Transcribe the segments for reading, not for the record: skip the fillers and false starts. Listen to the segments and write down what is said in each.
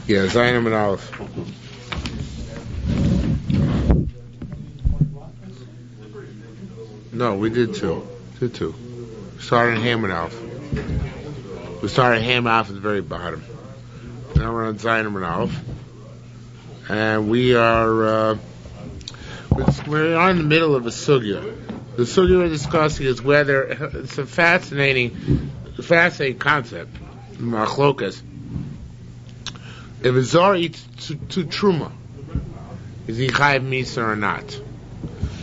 Yeah, Zainam and Aleph. No, we did two. Started Ham and Aleph. We started Ham Aleph at the very bottom. Now we're on Zainam and Aleph. And we're in the middle of a sugya. The sugya we're discussing is whether it's a fascinating concept. Machlokas. If a zar eats to truma, is he chayav misa or not?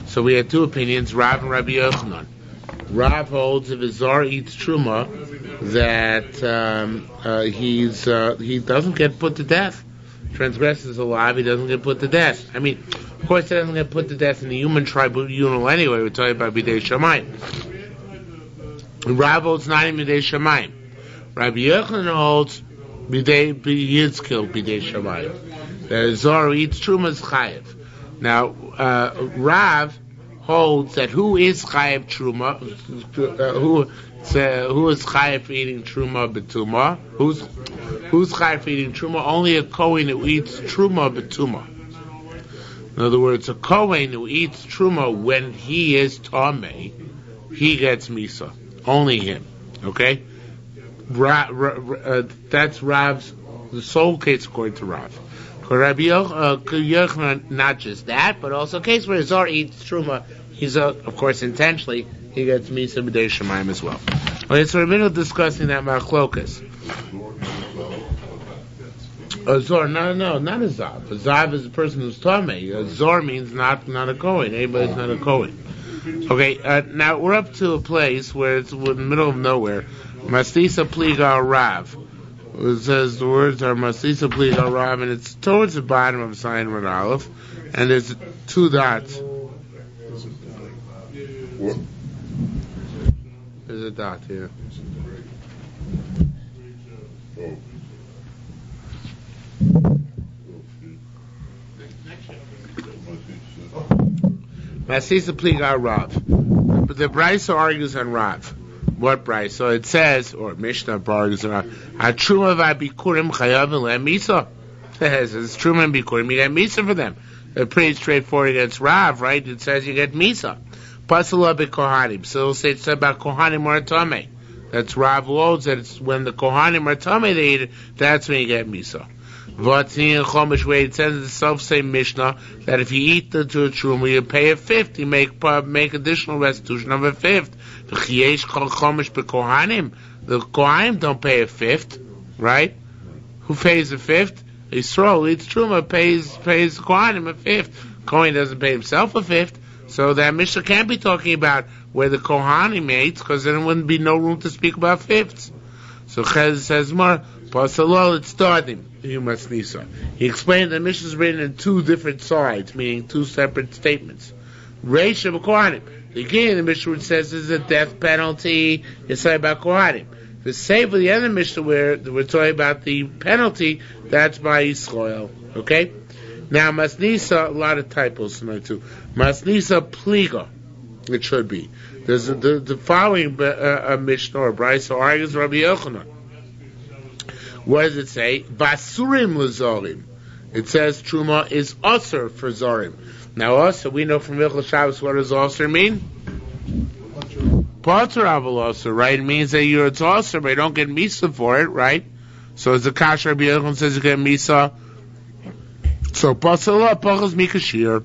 So we had two opinions, Rav and Rabbi Yochanan. Rav holds if a zar eats truma that he doesn't get put to death. Transgresses a law, he doesn't get put to death. I mean, of course, he doesn't get put to death in the human tribunal anyway. We're talking about bidei shamayim. Rav holds not in bidei shamayim. Rabbi Yochanan holds Yitzkil bidei shamayim. The zar who eats truma is chayev. Now, Rav holds that who is chayev truma? Who is chayev for eating truma betuma? Who's chayev for eating truma? Only a kohen who eats truma betuma. In other words, a kohen who eats truma when he is tamei, he gets misa. Only him. Okay. That's Rav's the sole case according to Rav. For Rabbi Yochanan, not just that, but also a case where Zar eats truma, he's of course intentionally, he gets misa b'dei shamayim as well. Okay, so we're in the middle of discussing that machlokas. A Zar, not a Zav. A Zav is a person who's tamei. A Zar means not a Kohen. Anybody's not a Kohen. Okay, now we're up to a place where we're in the middle of nowhere. Mastisa pliga Rav. It says the words are Masisa pliga Rav, and it's towards the bottom of Zayin Red Aleph, and there's two dots. There's a dot here. Masisa pliga Rav. But the Brisa argues on Rav. What Brisa? So it says, or Mishnah argues on Rav. Truma Bikkurim chayav misa. Says it's Truma and Bikkurim. You get misa for them. They're pretty straightforward against Rav, right? It says you get misa. Pasala b'kohanim. So it'll say it's about kohanim or tamei. That's Rav holds that it's when the kohanim or tamei they eat it. That's when you get misa. V'atzin chomish where it says in the self-same Mishnah that if you eat the truma, you pay a fifth. You make additional restitution of a fifth. The kohanim don't pay a fifth, right? Who pays a fifth? Yisrael eats truma, pays the kohanim a fifth. Kohen doesn't pay himself a fifth, so that Mishnah can't be talking about where the kohanim eats, because then there wouldn't be no room to speak about fifths. So Chez says more, Pasalol it's starting. You must nisa. He explained that Mishnah is written in two different sides, meaning two separate statements. Reish of kohanim. The beginning of the Mishnah says this is a death penalty. It's talking about kohanim. The same for the other Mishnah where we're talking about the penalty, that's by Yisrael. Okay? Now, Masnisa, a lot of typos tonight too. Masnisa pliga, it should be. There's the following Mishnah or Brisa argues Rabbi Yochanan. What does it say? Basurim l'zorim. It says Truma is usher for Zorim. Now also, we know from Hilchos Shabbos what does usher mean? Pater aval usher, right? It means that it's usher, but you don't get misa for it, right? So as the Kash Rabbi Yochanan says you get misa. So Pasala Pachas Mika shiur.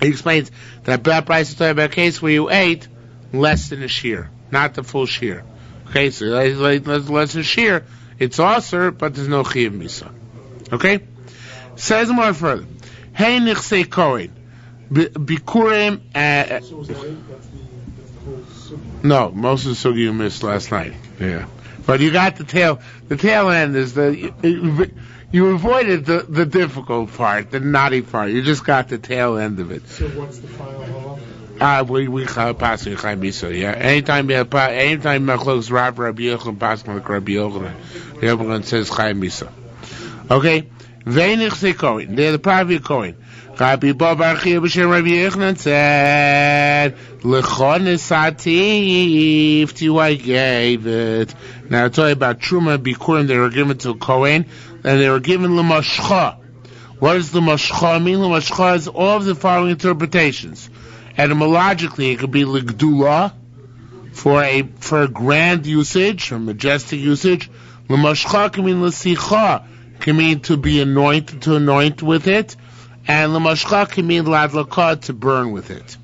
He explains that bad price is talking about a case where you ate less than a shiur, not the full shiur. Okay, so less than a shiur, it's usher, but there's no chiyuv misa. Okay? Says more further. Hey nichsei kohen. Bikkurim. No, most of the sugi you missed last night. Yeah. But you got the tail end is you avoided the difficult part, the knotty part. You just got the tail end of it. So what's the final law? We pass in Chaim Bisa, yeah. Anytime Machlokes Rabbi Yochanan pass like Rabbi Yochanan, the Yochanan says Chaim Bisa. Okay? Veinich se Kohen. They're the private Kohen. Rabbi Bar Chia b'shem Rabbi Yochanan said, "Lechonis hatif, to you I gave it." Now I tell you about Truma Bikkurim. They were given to a Kohen, and they were given l'mashcha. What does l'mashcha mean? L'mashcha is all of the following interpretations. Etymologically, it could be l'gdula, for a grand usage or majestic usage. L'mashcha can mean l'sicha, can mean to be anointed, to anoint with it, and l'mashcha can mean l'adlaka, to burn with it.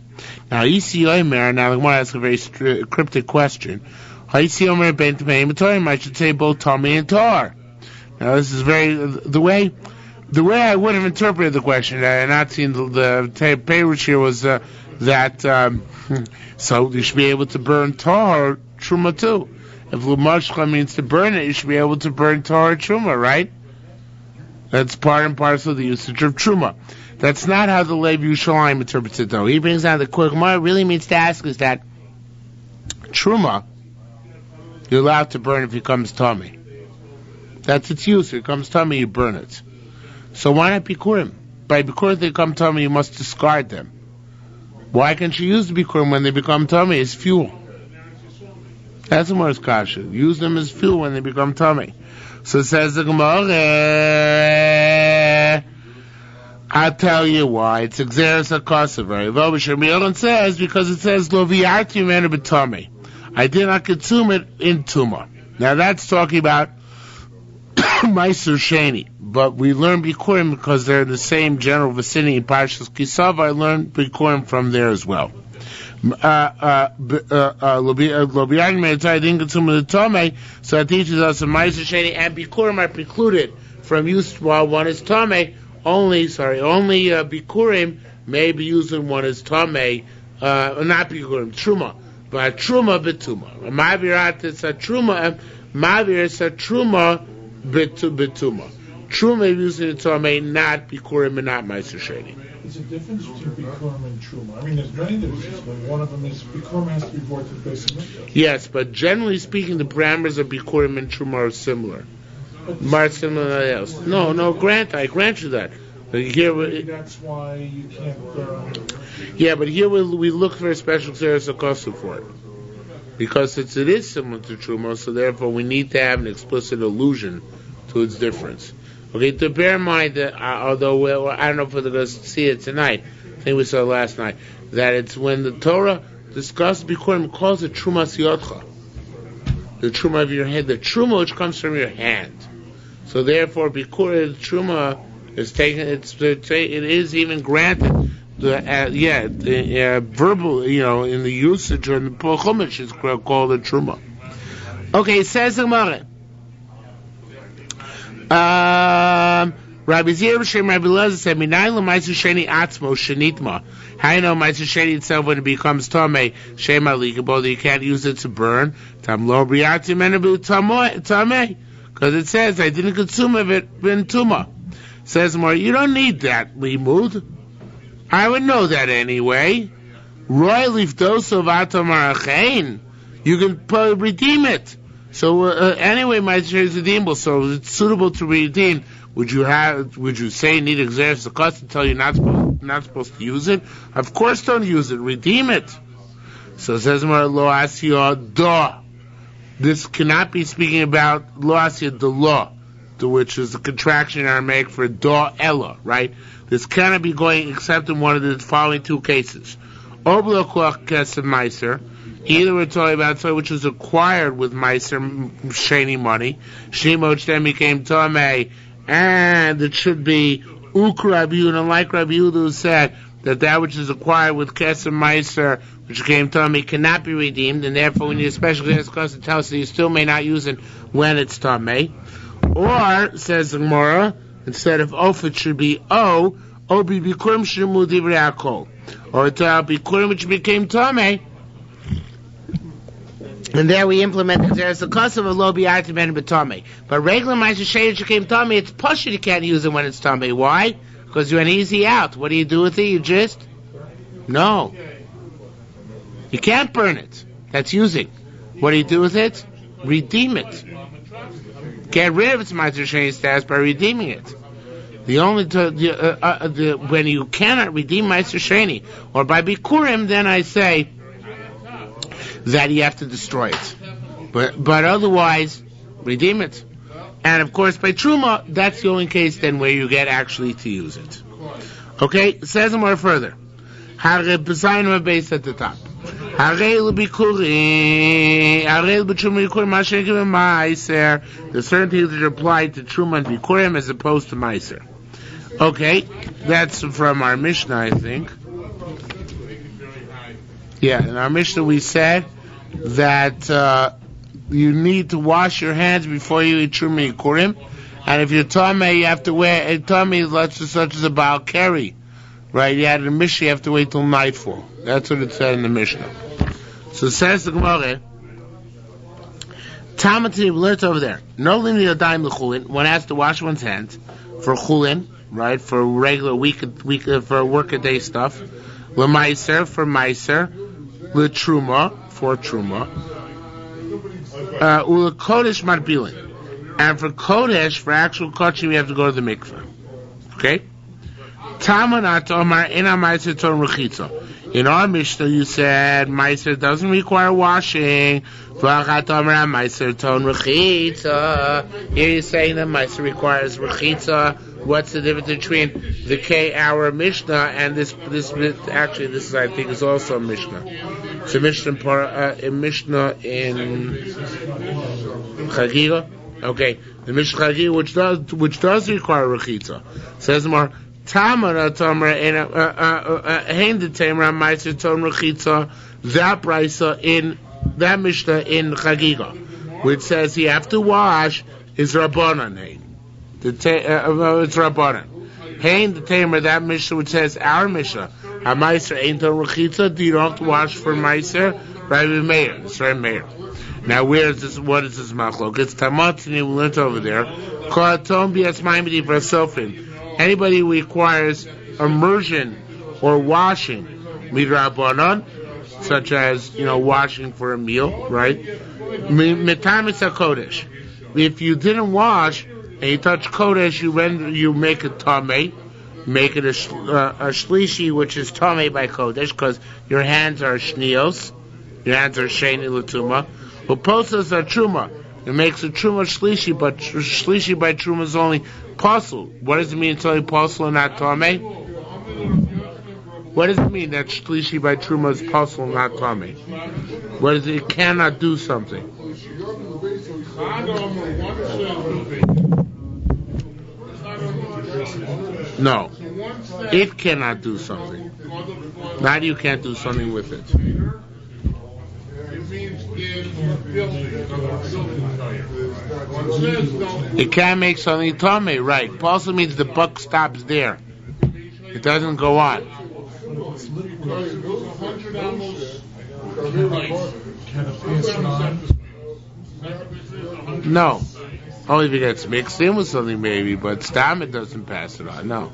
Now, Isi Omer, now I want to ask a very cryptic question. Isi Omer ben Tamei Matorim, I should say both Tamei and Tar. Now, this is the way I would have interpreted the question, I had not seen the Peirush here was that so you should be able to burn tar or truma too. If l'mashcha means to burn it, you should be able to burn tar or truma, right? That's part and parcel of the usage of truma. That's not how the Lev Yerushalmi interprets it, though. He brings down the quick. What it really means to ask is that truma, you're allowed to burn if it becomes tummy. That's its use. If it becomes tummy, you burn it. So why not Bikkurim? By Bikkurim, they become tummy, you must discard them. Why can't you use the Bikkurim when they become tummy as fuel? That's the most kasha. Use them as fuel when they become tummy. So it says the Gemara, I'll tell you why. It's Exeris HaKosav. Rabbi says, because it says, Lo v'yarti menu b'tummy. I did not consume it in Tumah. Now that's talking about Meiser Sheni. But we learn Bikkurim because they're in the same general vicinity in Parshas Kisav. I learned Bikkurim from there as well. Lobiyan Me'etai didn't consume the Tomei, so it teaches us that Meiser Sheni and Bikkurim are precluded from use while one is Tomei. Only Bikkurim may be used when one is Tomei, not Bikkurim, Truma. But Truma B'tuma. Ma'avir is a Truma, Ma'avir is a Truma B'tuma. Truma is used in Tomei, not Bikkurim and not Meiser Sheni. There's a difference between Bikkurim and Truma. I mean, there's many differences, but one of them is Bikkurim has to be brought to the base of Mikdash. Yes, but generally speaking, the parameters of Bikkurim and Truma are similar. More similar than else. No, I grant you that. But here that's why you can't. Yeah, but here we look for a special Xeris HaKosav for it. Because it is similar to Truma, so therefore we need to have an explicit allusion to its difference. Okay, to bear in mind that, although I don't know if we're going to see it tonight, I think we saw it last night, that it's when the Torah discusses Bikkurim, calls it Truma Siyotcha, the Truma of your hand, the Truma which comes from your hand. So therefore, Bikkurim, Truma is taken. It is even granted. The verbal, in the usage or in the Chumash is called a Truma. Okay, it says the Gemara. Rabbi Zir B'Shem Rabbi Lezer said, "Minayin l'Meiser Sheni atzmo shenitma." How you know Meiser Sheni itself when it becomes tamei shema likable that you can't use it to burn? Tam lo briati menabu tamei, because it says I didn't consume of it in tuma. Says more, you don't need that limud. I would know that anyway. Roy lifdoso v'atomarachein. You can redeem it. So anyway, Meiser Sheni is redeemable, so it's suitable to redeem. Would you say need Xeris HaKosav to tell you not supposed to use it? Of course, don't use it. Redeem it. So it says more lo asiyah da. This cannot be speaking about lo asiyah da law, which is the contraction in Aramaic for da ella, right? This cannot be going except in one of the following two cases. Oblo koach kesef meiser. Either we're talking about something which was acquired with Meiser Sheni money, Shimo which then became Tomei, and it should be Uk Rabbi Yehuda, like Rabbi Yehuda who said that which is acquired with Kesef Meiser, which became Tomei, cannot be redeemed, and therefore we need a special Xeris HaKosav to tell us that you still may not use it when it's Tomei. Or, says the Gemara, instead of Of it should be O, Obi Bikurim Shemu Divrei HaKol. Or it's Bikurim which became Tomei, and there we implement the Xeris HaKosav of lo bi'arti menu b'tamei. But regular Meiser Sheni which became tamei, it's pashut you can't use it when it's tamei. Why? Because you're an easy out. What do you do with it? You just no. You can't burn it. That's using. What do you do with it? Redeem it. Get rid of its Meiser Sheni status by redeeming it. The only when you cannot redeem Meiser Sheni or by Bikurim, then I say that you have to destroy it. But otherwise, redeem it. And of course, by Truma, that's the only case then where you get actually to use it. Okay, it says more further. Hare Pesayim base at the top. There's certain things that are applied to Truma and Bikurim as opposed to Meiser. Okay, that's from our Mishnah, I think. Yeah, in our Mishnah we said that you need to wash your hands before you eat Truma Bikurim, and if you're Tameh, you have to wear a Tameh such as a Baal Keri. Right, you had in the Mishnah, you have to wait till nightfall. That's what it said in the Mishnah. So it says the Gemara, Talmud learned over there. No limit of dime l'chulin. One has to wash one's hands for chulin, right? For regular week for work-a-day stuff. L'maiser for maiser, l'truma for truma, u'lekodesh marbilin, and for kodesh, for actual kodesh, we have to go to the mikveh. Okay. In our Mishnah, you said Meiser doesn't require washing. Here you're saying that Meiser requires rechitza. What's the difference between the our Mishnah and this? Actually, this is, I think, is also a Mishnah. It's a Mishnah in Chagiga. Okay, the Mishnah Chagiga, which does require rechitza, says more. Tamara Tamara and the Tamara Meiser Ton Rechitza, that brisa in that Mishnah in Chagiga, which says you have to wash, is Rabbanan. It's Rabbanan. Hein the Tamara, that Mishnah which says our Mishnah, a Meiser ain't Ton Rechitza, do you don't have to wash for Meiser? Rabbi Meir, it's Rabbi Meir. Now where is this? What is this machlok? It's Tamat, and we learned over there. Kohatom bi'asmayim b'rasofin. Anybody who requires immersion or washing, midrabanan, such as washing for a meal, right? Mitamis hakodesh. If you didn't wash and you touch kodesh, you make it tamei, make it a shlishi, which is tamei by kodesh, because your hands are shnios, your hands are sheni l'tuma. Uposas are truma. It makes a truma shlishi, but shlishi by truma is only pasul. What does it mean it's only pasul and not tamei? What does it mean that shlishi by truma is pasul and not tamei? What is it? It cannot do something. No, it cannot do something. Not you can't do something with it. It can't make something tamei, right? Pasul means the buck stops there. It doesn't go on. No. Only if it gets mixed in with something maybe, but stam it doesn't pass it on. No.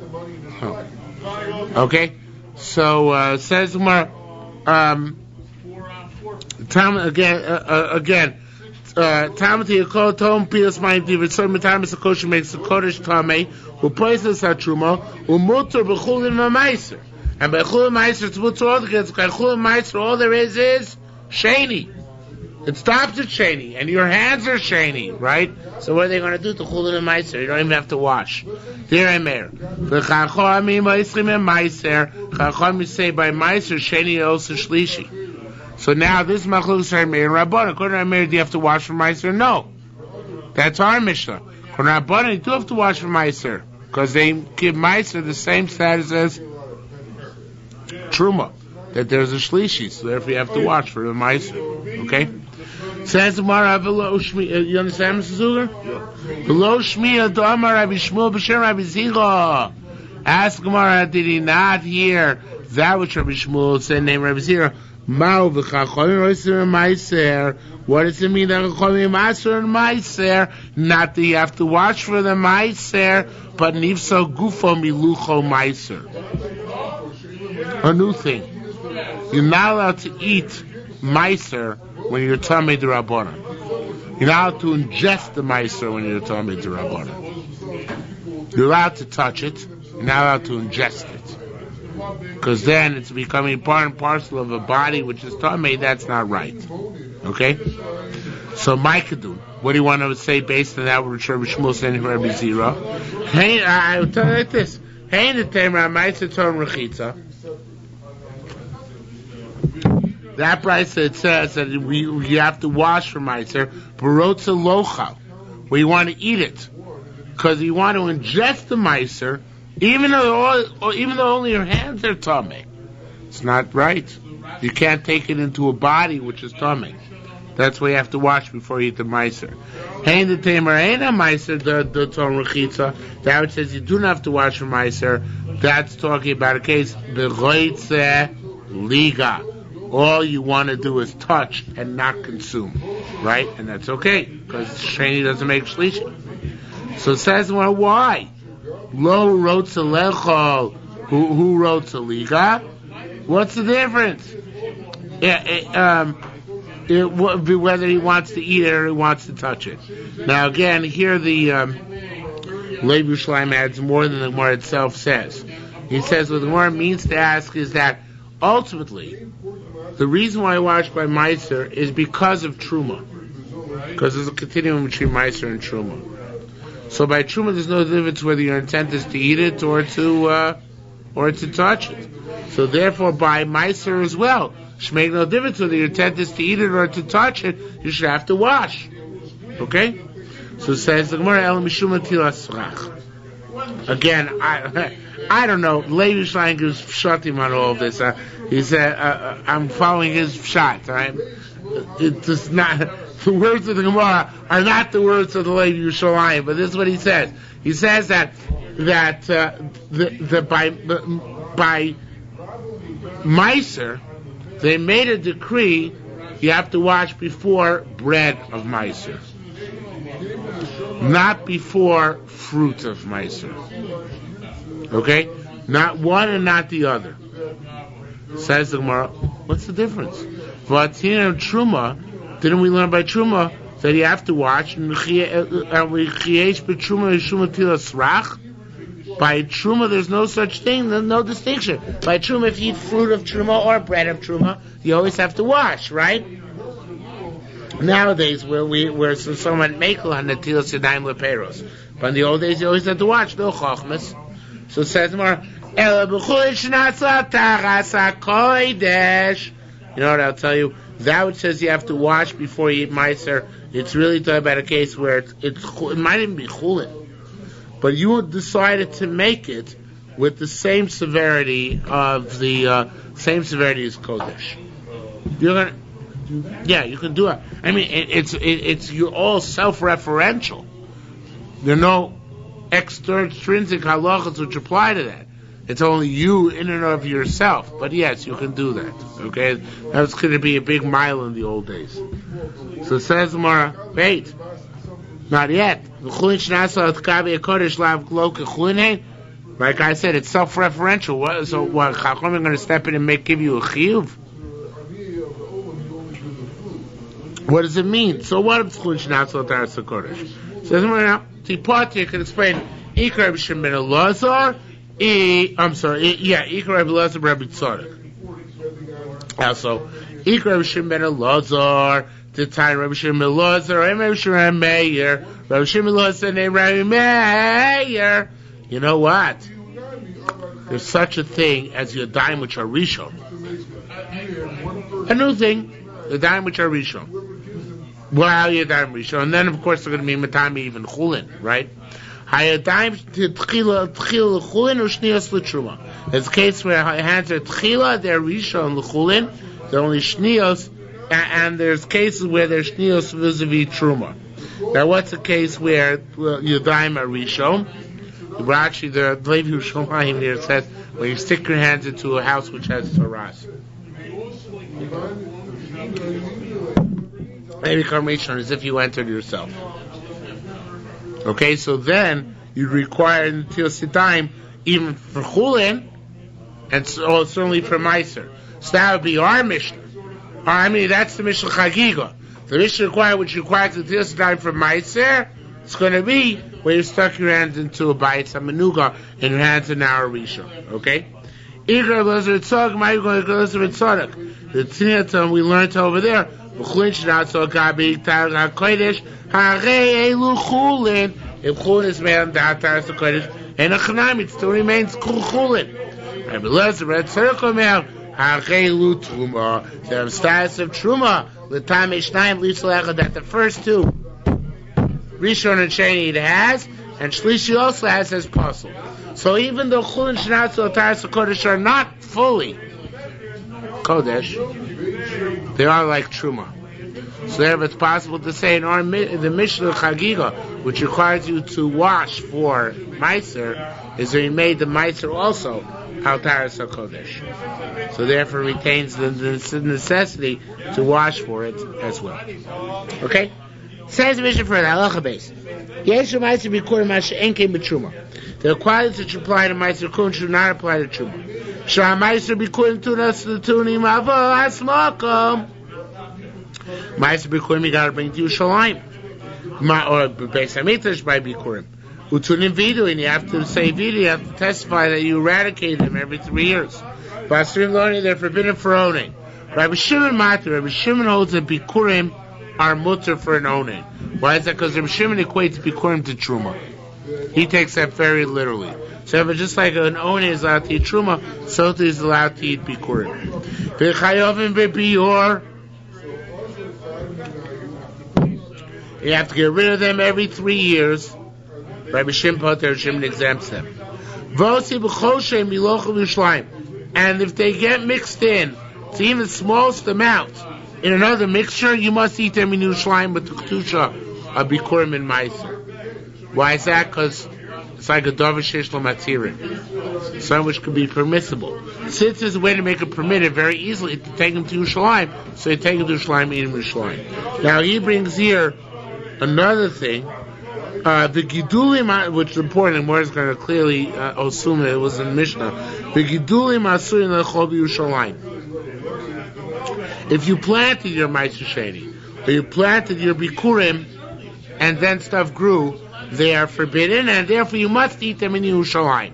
Okay? So, says Umar, again, Tamati Yakol Tom Pilas Mayim Divid Son Matamis Akosha makes the Kodesh Tamei, who places Hatruma, who mutter Bechulin Maiser. And Bechulin Maiser, it's mutter all against Bechulin Maiser, all there is Sheni. It stops at Sheni, and your hands are Sheni, right? So what are they going to do to Chulin and Maiser? You don't even have to wash. There I'm there. The Chachomim Maiser, Chachomim say by Maiser, Sheni also Shlishi. So now this machlok is Meir and Rabbanan. According to Meir, do you have to wash for Meiser? No. That's our Mishnah. According to Rabbanan, you do have to wash for Meiser, because they give Meiser the same status as Truma, that there's a Shlishi, so therefore you have to wash for the Meiser. Okay? Says Gemara, you understand, Mr. Zuger? Below Shmiya, to Amar Rabbi Shmuel, B'Shem Rabbi Zira. Ask Gemara, did he not hear that which Rabbi Shmuel said, named Rabbi Zira? What does it mean that Maiser? Not that you have to watch for the Maiser, but Nifso Gufo Milucho Maiser. A new thing. You're not allowed to eat Maiser when you're Tamei D'Rabbanan. You're not allowed to ingest the Maiser when you're Tamei D'Rabbanan. You're allowed to touch it. You're not allowed to ingest it. Because then it's becoming part and parcel of a body which is tamei. That's not right. Okay? So, Maikadun, what do you want to say based on that? Which Rabbi Shmuel said in Rabbi Zira? Hey, I will tell you like this. Hey, the Tamer, Ma'aser Torah Rechitza. That price it says that you have to wash for Ma'aser, Barotza Lochal, where you want to eat it. Because you want to ingest the Ma'aser, even though only your hands are tamei. It's not right. You can't take it into a body which is tamei. That's why you have to wash before you eat the meiser. Hein the tamer ain't a meiser the ton rechitza. That which says you do not have to wash for meiser. That's talking about a case beroitze liga. All you want to do is touch and not consume, right? And that's okay because sheni doesn't make shlishi. So it says, well, why? Lo rotze lechol. Who rotze liga? What's the difference? It would be whether he wants to eat it or he wants to touch it. Now again, here the Yerushalmi adds more than the Gemara itself says. He says what the Gemara means to ask is that ultimately the reason why I wash by Meiser is because of Truma. Because there's a continuum between Meiser and Truma. So by Truma there's no difference whether your intent is to eat it or to touch it. So therefore by Meiser as well, should make no difference whether your intent is to eat it or to touch it, you should have to wash. Okay? So it says the Gemara El Mishum Tilas Rach. Again, I don't know. Levi Schlein gives shatim on all of this. He said I'm following his shot. Right? It does not. The words of the Gemara are not the words of the Levi Yerushalmi, but this is what he says. He says that by Meiser, they made a decree you have to wash before bread of Meiser, not before fruit of Meiser. Okay? Not one and not the other. Says the Gemara, what's the difference? But here in Truma, didn't we learn by Truma that you have to wash? By Truma, there's no such thing, there's no distinction. By Truma, if you eat fruit of Truma or bread of Truma, you always have to wash, right? Nowadays, where someone mekel on netilas yadayim leperos, but in the old days, you always had to wash, no chochmas. So it says more, Ela b'chulin shnatzla taras hakodesh. You know what I'll tell you? That which says you have to wash before you eat meiser, it's really talking about a case where it might even be chulin. But you decided to make it with the same severity of the same severity as Kodesh. You're gonna, yeah, you can do it. I mean, it's you're all self-referential. There are no extrinsic halachas which apply to that. It's only you in and of yourself. But yes, you can do that. Okay, that's going to be a big mile in the old days. So it says Mara, wait. Not yet. Like I said, it's self-referential. So what? Chacham are going to step in and give you a chiyuv? What does it mean? So what if chulin shnatzal taras hakodesh? Says now, Tipati can explain. Ikar b'shem ben Elazar. I'm sorry. Ikar Rabbi Elazar Rabbi Tzadok. Also, Ikar b'shem ben Elazar. The time Rabbi Shimon Elazar, Rabbi Shimon Meir, Rabbi Shimon Elazar named Rabbi Meir. You know what? There's such a thing as Yadayim which are Rishon. A new thing, Yadayim which are Rishon. Well, Yadayim Rishon, and then of course they're going to be Matami even Chulin, right? Hayadayim Tchila Chulin or Shnias L'Truma. There's a case where hands are Tchila, they're Rishon L'Chulin, they're only Shnias. And there's cases where there's shnios vis-a-vis truma. Now, what's the case where yadayim are rishon? Actually, the Levi Yerushalmi here says when you stick your hands into a house which has taras, they become rishon as if you entered yourself. Okay, so then you require netilas yadayim even for chulin, and so certainly for meiser. So that would be our Mishnah. I mean, that's the Mishnah Chagiga. The Mishnah which requires the netilas yadayim for meiser, it's going to be where you stuck your hands into a bite, some manuga, and your hands are now a rishon. Okay? The Tzniyatam we learned over there. If chulin is made on the Hataras HaKodesh, and a chanam, it still remains chulin. Rabbi Lezer, Red Circle Me'al, Ha'chelu Truma. They have status of Truma, L'tam Eshnayim L'Yisrael, that the first two, Rishon and Sheni, it has, and Shlishi also has as puzzle. So even though chulin shenatzu Hataras HaKodesh are not fully Kodesh, they are like Truma. So therefore it's possible to say in our the Mishnah Chagiga, which requires you to wash for Meiser, is that he made the Meiser also Hataras HaKodesh. So therefore retains the necessity to wash for it as well. Okay? Says the Mishnah further, halacha base. Yeshu Meiser Bikkurim Masha Enke B'Truma. The requirements that apply to Meiser Bikkurim should not apply to Truma. Shah Meiser Bikkurim Tunas Tunim Avo Asmakom. Meiser Bikkurim you gotta bring to Yerushalmi, or Beis Hamikdash by Bikkurim. Utunim Vidu, and you have to say Vidu, you have to testify that you eradicate them every 3 years. Basurim Loni, they're forbidden for owning. Rabbi Shimon Matir, Rabbi Shimon holds that Bikkurim are mutter for an owning. Why is that? Because Rabbi Shimon equates Bikkurim to Truma. He takes that very literally. So if it's just like an owning is allowed to eat Truma, so too is allowed to eat Bikkurim. V'chayovim v'bior, you have to get rid of them every 3 years. Rabbi Shimon exempts them. And if they get mixed in, to even the smallest amount, in another mixture, you must eat them in Yerushalmi with the Kedusha of Bikkurim and Meiser. Why is that? Because it's like a Dover Sheish L'Matirin, something which could be permissible. Since there's a way to make it permitted very easily to take them to Yerushalmi, so they take them to Yerushalmi, eat them in Yerushalmi. Now he brings here another thing, the Gidulim, which is important, and more is going to clearly assume that it was in Mishnah. The Gidulim Asurin L'Chol Yerushalmi. If you planted your Meiser Sheni, or you planted your Bikkurim, and then stuff grew, they are forbidden, and therefore you must eat them in Yerushalmi.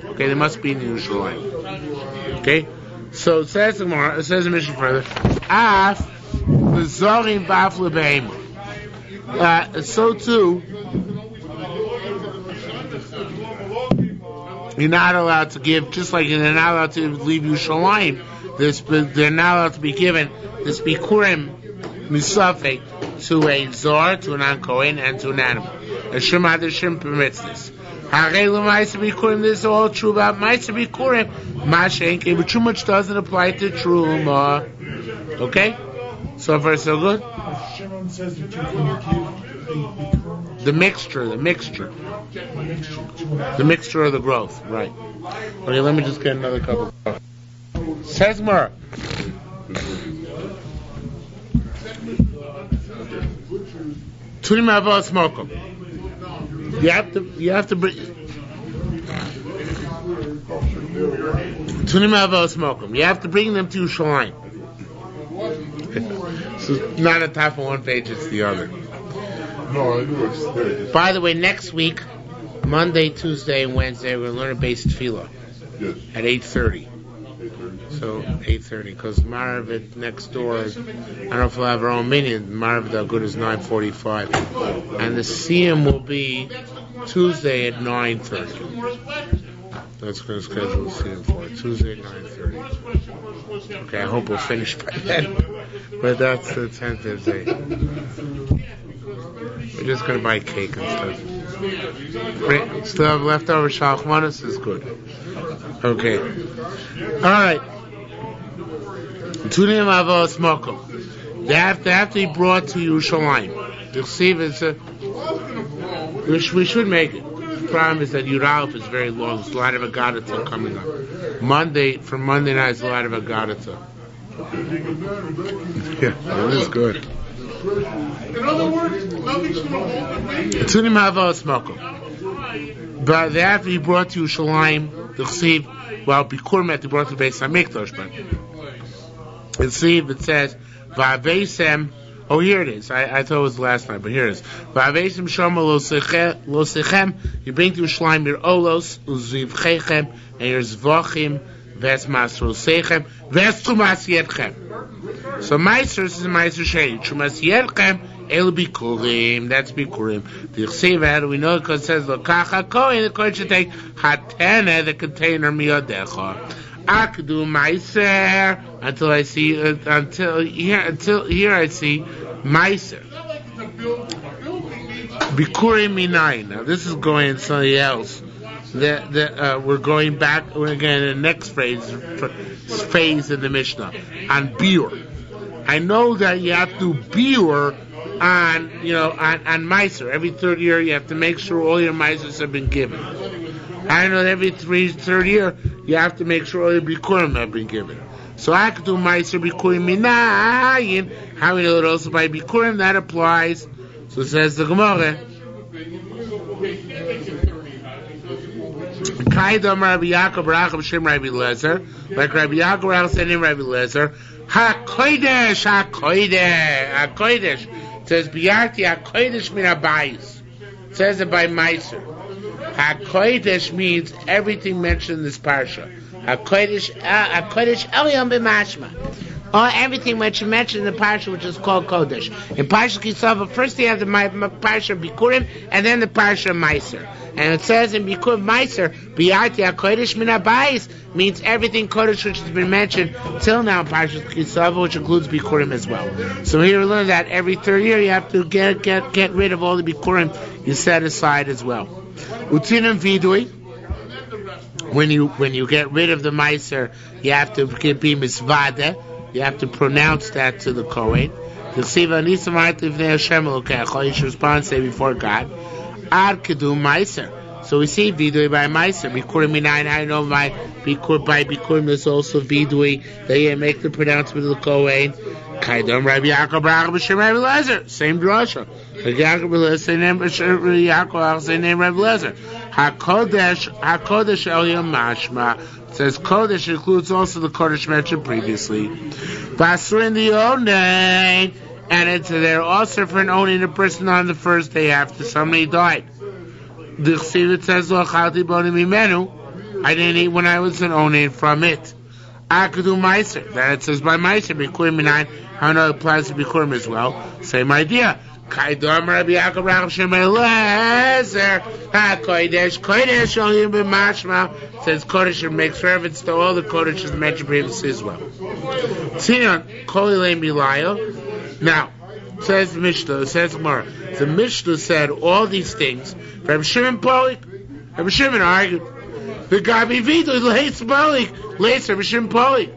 Okay, they must be in Yerushalmi. Okay, so it says in Mishnah further, Af L'Zorim B'Af L'Be'ema. So too, you're not allowed to give, just like they're not allowed to leave Yerushalmi, they're not allowed to be given this Bikkurim Misafek to a Zor, to an Ankoin, and to an animal. A Shema Deshim permits this. This is all true about Meiser Bikkurim, Mashenke, but too much doesn't apply to Truma. Okay? So far so good? Shimon says that you can give the mixture of the growth, right? Okay, let me just get another cup of coffee. Says more. Tunim Avos Mokum. You have to bring Tunim Avos Mokum. You have to bring them to Yerushalmi. So not a top of one page, it's the other. No, I knew it's there. By the way, next week, Monday, Tuesday, and Wednesday, we're going to learn a base tefillah at 8:30. So 8:30, because Maravit next door, I don't know if we'll have our own minion. Maravit Al Good is 9:45, and the Siyum will be Tuesday at 9:30. That's going to schedule the Siyum for Tuesday at 9:30. Okay, I hope we'll finish by then, but that's the tentative date. We're just going to buy cake and stuff. Still have leftover shalachmanis, is good. Okay. Alright. Tunim avos mokum. They have to be brought to Yerushalmi. You'll see if it's we should make it. The problem is that Yudalef is very long. There's a lot of Agadata coming up. Monday night is a lot of Agadata. Yeah, that is good. In other words, nothing's going to hold the Tunim avos mokum. But they have to be brought to Yerushalmi. The Chsiv, well, Bikkurim had to be brought to Beis Hamikdash, but in Chsiv it says, Va'avesem Oh, here it is. I thought it was last night, but here it is. Va'avesim shoma lo sechem. You bring to Yerushalmi your olos, uzivchechem, and your zvachim, ves masro sechem, ves tumas yedchem. So Meiser is Meiser Sheni. Tumas yedchem, el bikurim. That's bikurim. The Chsev, we know because it says lokacha kohen. The kohen should take hatene, the container miyodecha. Akdu Meiser until I see until here I see Meiser. Bikurim minayin. Now this is going something else. We're going back. We're again in the next phase in the Mishnah on biur. I know that you have to biur on Meiser. Every third year you have to make sure all your Meisers have been given. I know that every third year you have to make sure all your Bikurim have been given. So I could do Meiser Bikurim minayin. How we know it also by Bikurim that applies. So it says the Gemara. Kaidam Rabbi Yaakov Racham Shem Rabbi Lezer, like Rabbi Yaakov Racham said in Rabbi Lezer, HaKodesh. It says Biyarti HaKodesh min Abayis. It says it by Meiser. HaKodesh means everything mentioned in this parsha. HaKodesh Elyon b'mashma. Or everything which you mentioned in the parsha, which is called Kodesh. In Parsha Kisava, first you have the parsha Bikurim, and then the parsha Meiser. And it says in Bikurim Meiser, Biyati HaKodesh min Abayis, means everything Kodesh which has been mentioned till now in Parsha Kisava, which includes Bikurim as well. So here we learn that every third year you have to get rid of all the Bikurim you set aside as well. Utinim Vidui. When you get rid of the Meiser, you have to be misvade. You have to pronounce that to the Kohen. You should respond, say before God. Ad kedu Meiser. So we see vidui by Meiser. Bikurim minayin. I know by Bikurim there's also vidui that you make the pronouncement of the Kohen. Kaidam Rabbi Yaakov Racham Shem Rabbi Lezer. Same drasha. Rabbi Yaakov say name Rabbi Lezer. HaKodesh Elyon Mashma. It says Kodesh includes also the Kodesh mentioned previously. Basurin the Onay, and they're also for an owning a person on the first day after somebody died. The Chsiv says I didn't eat when I was an owning from it. Akadu Meiser. Then it says by Meiser Bikurim minayin. How it applies to Bikurim as well. Same idea. Kaidam Rabbi Yaakov Racham Shem Lezer HaKodesh Elyon b'mashma. Says Kodesh makes reference to all the Kodeshes mentioned previously as well. Tzion Kol Elei Milayo. Now, says the Mishnah, says Gemara. The Mishnah said all these things. Rabbi Shimon Polik. Rabbi Shimon argued. The Gabi Vito Leitz Polik. Leitz Rabbi Shimon Polik.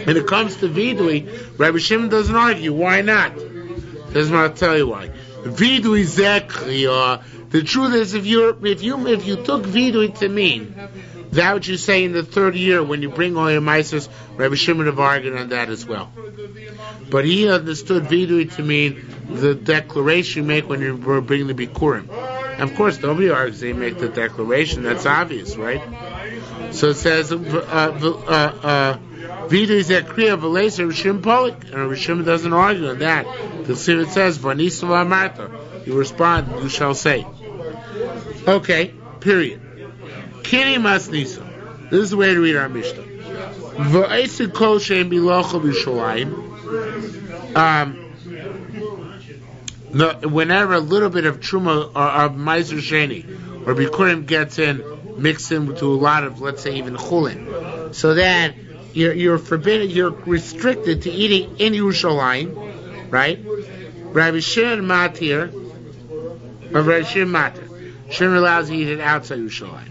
When it comes to Vidui, Rabbi Shimon doesn't argue. Why not? Doesn't want to tell you why. Vidui Zekriya. The truth is, if you took vidui to mean that what you say in the third year when you bring all your meisers, Rabbi Shimon have argued on that as well. But he understood vidui to mean the declaration you make when you bring the bikurim. And of course, nobody argues they make the declaration. That's obvious, right? So it says vidui zekriya v'leis Rabbi Shimon Polik, and Rabbi Shimon doesn't argue on that. The Sivat says v'nisu v'amarta. You respond, you shall say. Okay, period. Kini masnisa. This is the way to read our Mishnah. V'eisik kol she'em bilocha b'Yerushalayim. Whenever a little bit of truma or meiser sheni or bikurim gets in, mixed in to a lot of, let's say, even chulin, so then you're forbidden, you're restricted to eating in Yerushalayim, right? Rabbi Shimon Matir, or Rabbi Shimon Matir. Shimon allows you to eat it outside Yerushalayim.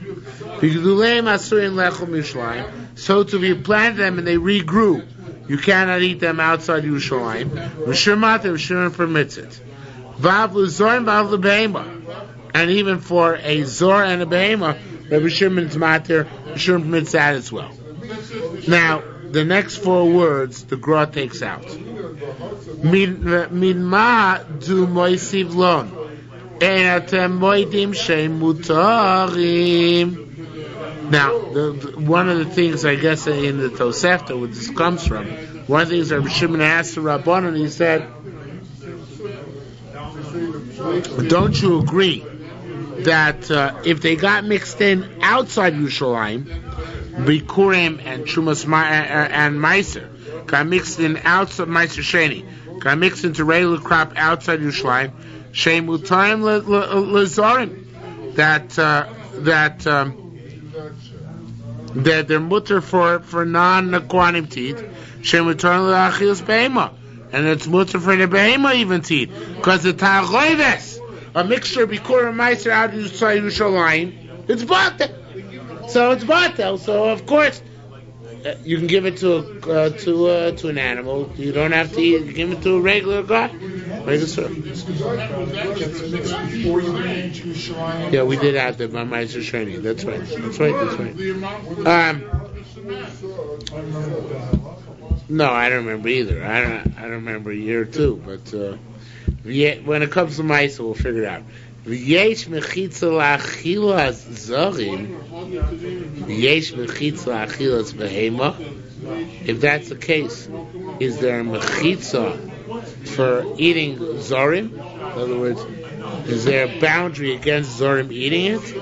So to be planted them and they regrew, you cannot eat them outside Yerushalayim. Shimon permits it. And even for a zor and a behema, Rabbi Shimon's matir, Shimon permits that as well. Now, the next four words the Gra takes out. Min ma du moisiv lon. Now, one of the things I guess in the Tosefta, where this comes from, one of the things Rabbi Shimon asked the Rabbanon, he said, "Don't you agree that if they got mixed in outside Yerushalayim, Bikurim and Trumas and Meiser got mixed in outside Meiser Sheni, got mixed into regular crop outside Yerushalayim, Shem Mutarim Lezorim, that they're mutter for non-Kohanim teeth, Shem Mutarim Leachilas Behema, and it's mutter for the Behema even teeth, because the Ta'achoives, a mixture of Bikurim and Meiser outside Yerushalayim, it's batel. So it's batel. So of course you can give it to an animal. You don't have to eat. You give it to a regular guy. Yeah, we did have the Meiser Sheni. That's right. No, I don't remember either. I don't remember a year or two. But when it comes to Meiser, we'll figure it out. V'yesh mechitza la'achilas zarim. V'yesh mechitza la'achilas behema. If that's the case, is there a mechitza for eating zarim? In other words, is there a boundary against zarim eating it?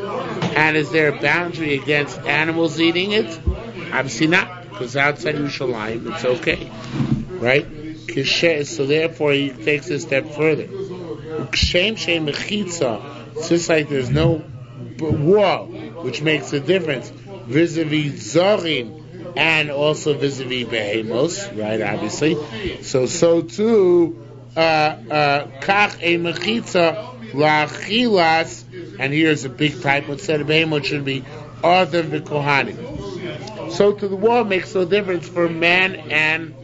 And is there a boundary against animals eating it? Obviously not, because outside Yerushalayim it's okay, right? So therefore he takes a step further. It's just like there's no wall, which makes a difference vis-a-vis Zorim and also vis-a-vis Behemos, right? Obviously, so too Kach e Mechitza La'achilas, and here's a big type. Instead of Behemos, it should be other v'kohanim. So to the wall makes no difference for man and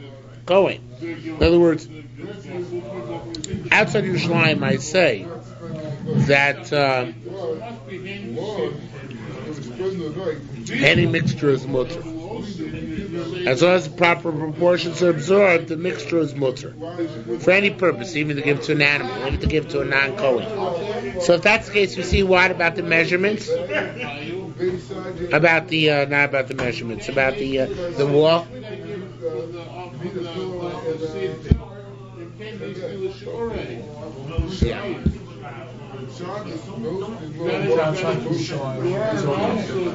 Kohen. In other words, outside Yerushalayim, I say that any mixture is mutter. As long as the proper proportions are absorbed, the mixture is mutter. For any purpose, even to give to an animal, even to give to a non-Kohen. So if that's the case, we see what about the measurements? About the, not about the measurements, about the wall? Yeah.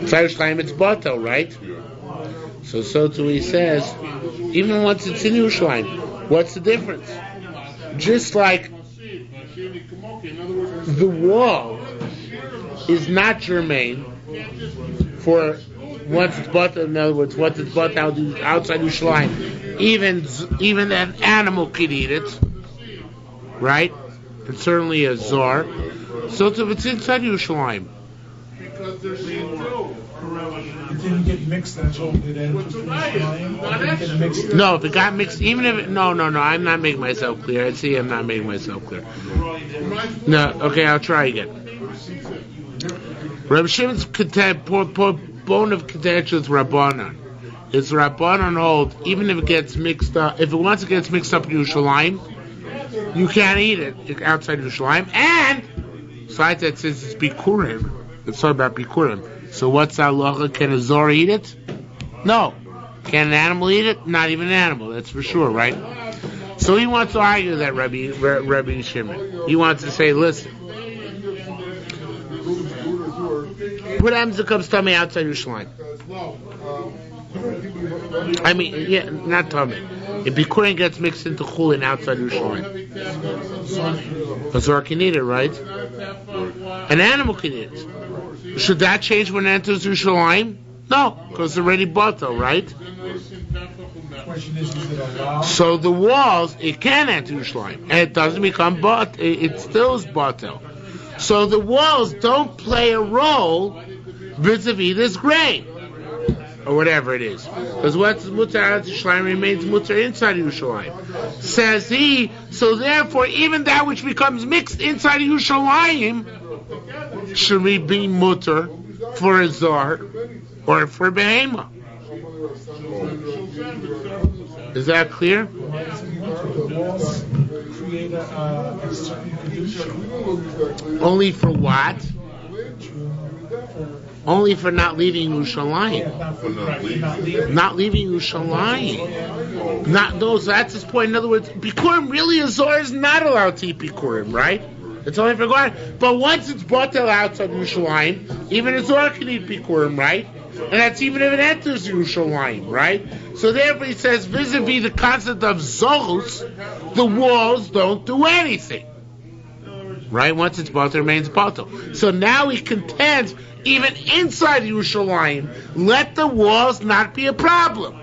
Yerushalayim, it's batel, right? So too he says, even once it's in Yerushalayim, what's the difference? Just like the wall is not germane for once it's batel. In other words, once it's batel outside Yerushalayim, even an animal can eat it, right? And certainly a zar. So if it's inside Yerushalayim, because there's shiur. It didn't get mixed until it entered Yerushalayim. No, if it got mixed, even if it, no, I'm not making myself clear. I see I'm not making myself clear. No, okay, I'll try again. Rabbi Shimon's bone of contention is Rabbanon. It's Rabbanon hold, even if it gets mixed up, if it once it gets mixed up in Yerushalayim, you can't eat it outside Yerushalayim. And besides that, since it's Bikurim, it's all about Bikurim. So what's that halacha? Can a zor eat it? No. Can an animal eat it? Not even an animal, that's for sure, right? So he wants to argue that Rabbi Shimon. He wants to say, listen, what happens if it comes tummy outside Yerushalayim? I mean, yeah, not tummy. If Bikurim gets mixed into chulin outside Yerushalayim, a zor can eat it, right? An animal can eat it. Should that change when it enters Yerushalayim? No, because it's already batel, right? So the walls, it can enter Yerushalayim, and it doesn't become batel. It still is batel. So the walls don't play a role vis-a-vis this grain, or whatever it is. Because what's mutar out Yerushalayim remains mutar inside Yerushalayim. Says he, so therefore even that which becomes mixed inside Yerushalayim should we be mutar for a zar or for behema? Is that clear? Only for what? Only for not leaving Yerushalayim. Not leaving Yerushalayim. Not those. That's his point. In other words, Bikurim really a Zohar is not allowed to eat Bikurim, right? It's only for God. But once it's brought outside Yerushalayim, even a Zohar can eat Bikurim, right? And that's even if it enters Yerushalayim, right? So therefore he says, vis-a-vis the concept of Zohos, the walls don't do anything. Right? Once it's bought, it remains bought. So now he contends, even inside Yerushalayim, let the walls not be a problem.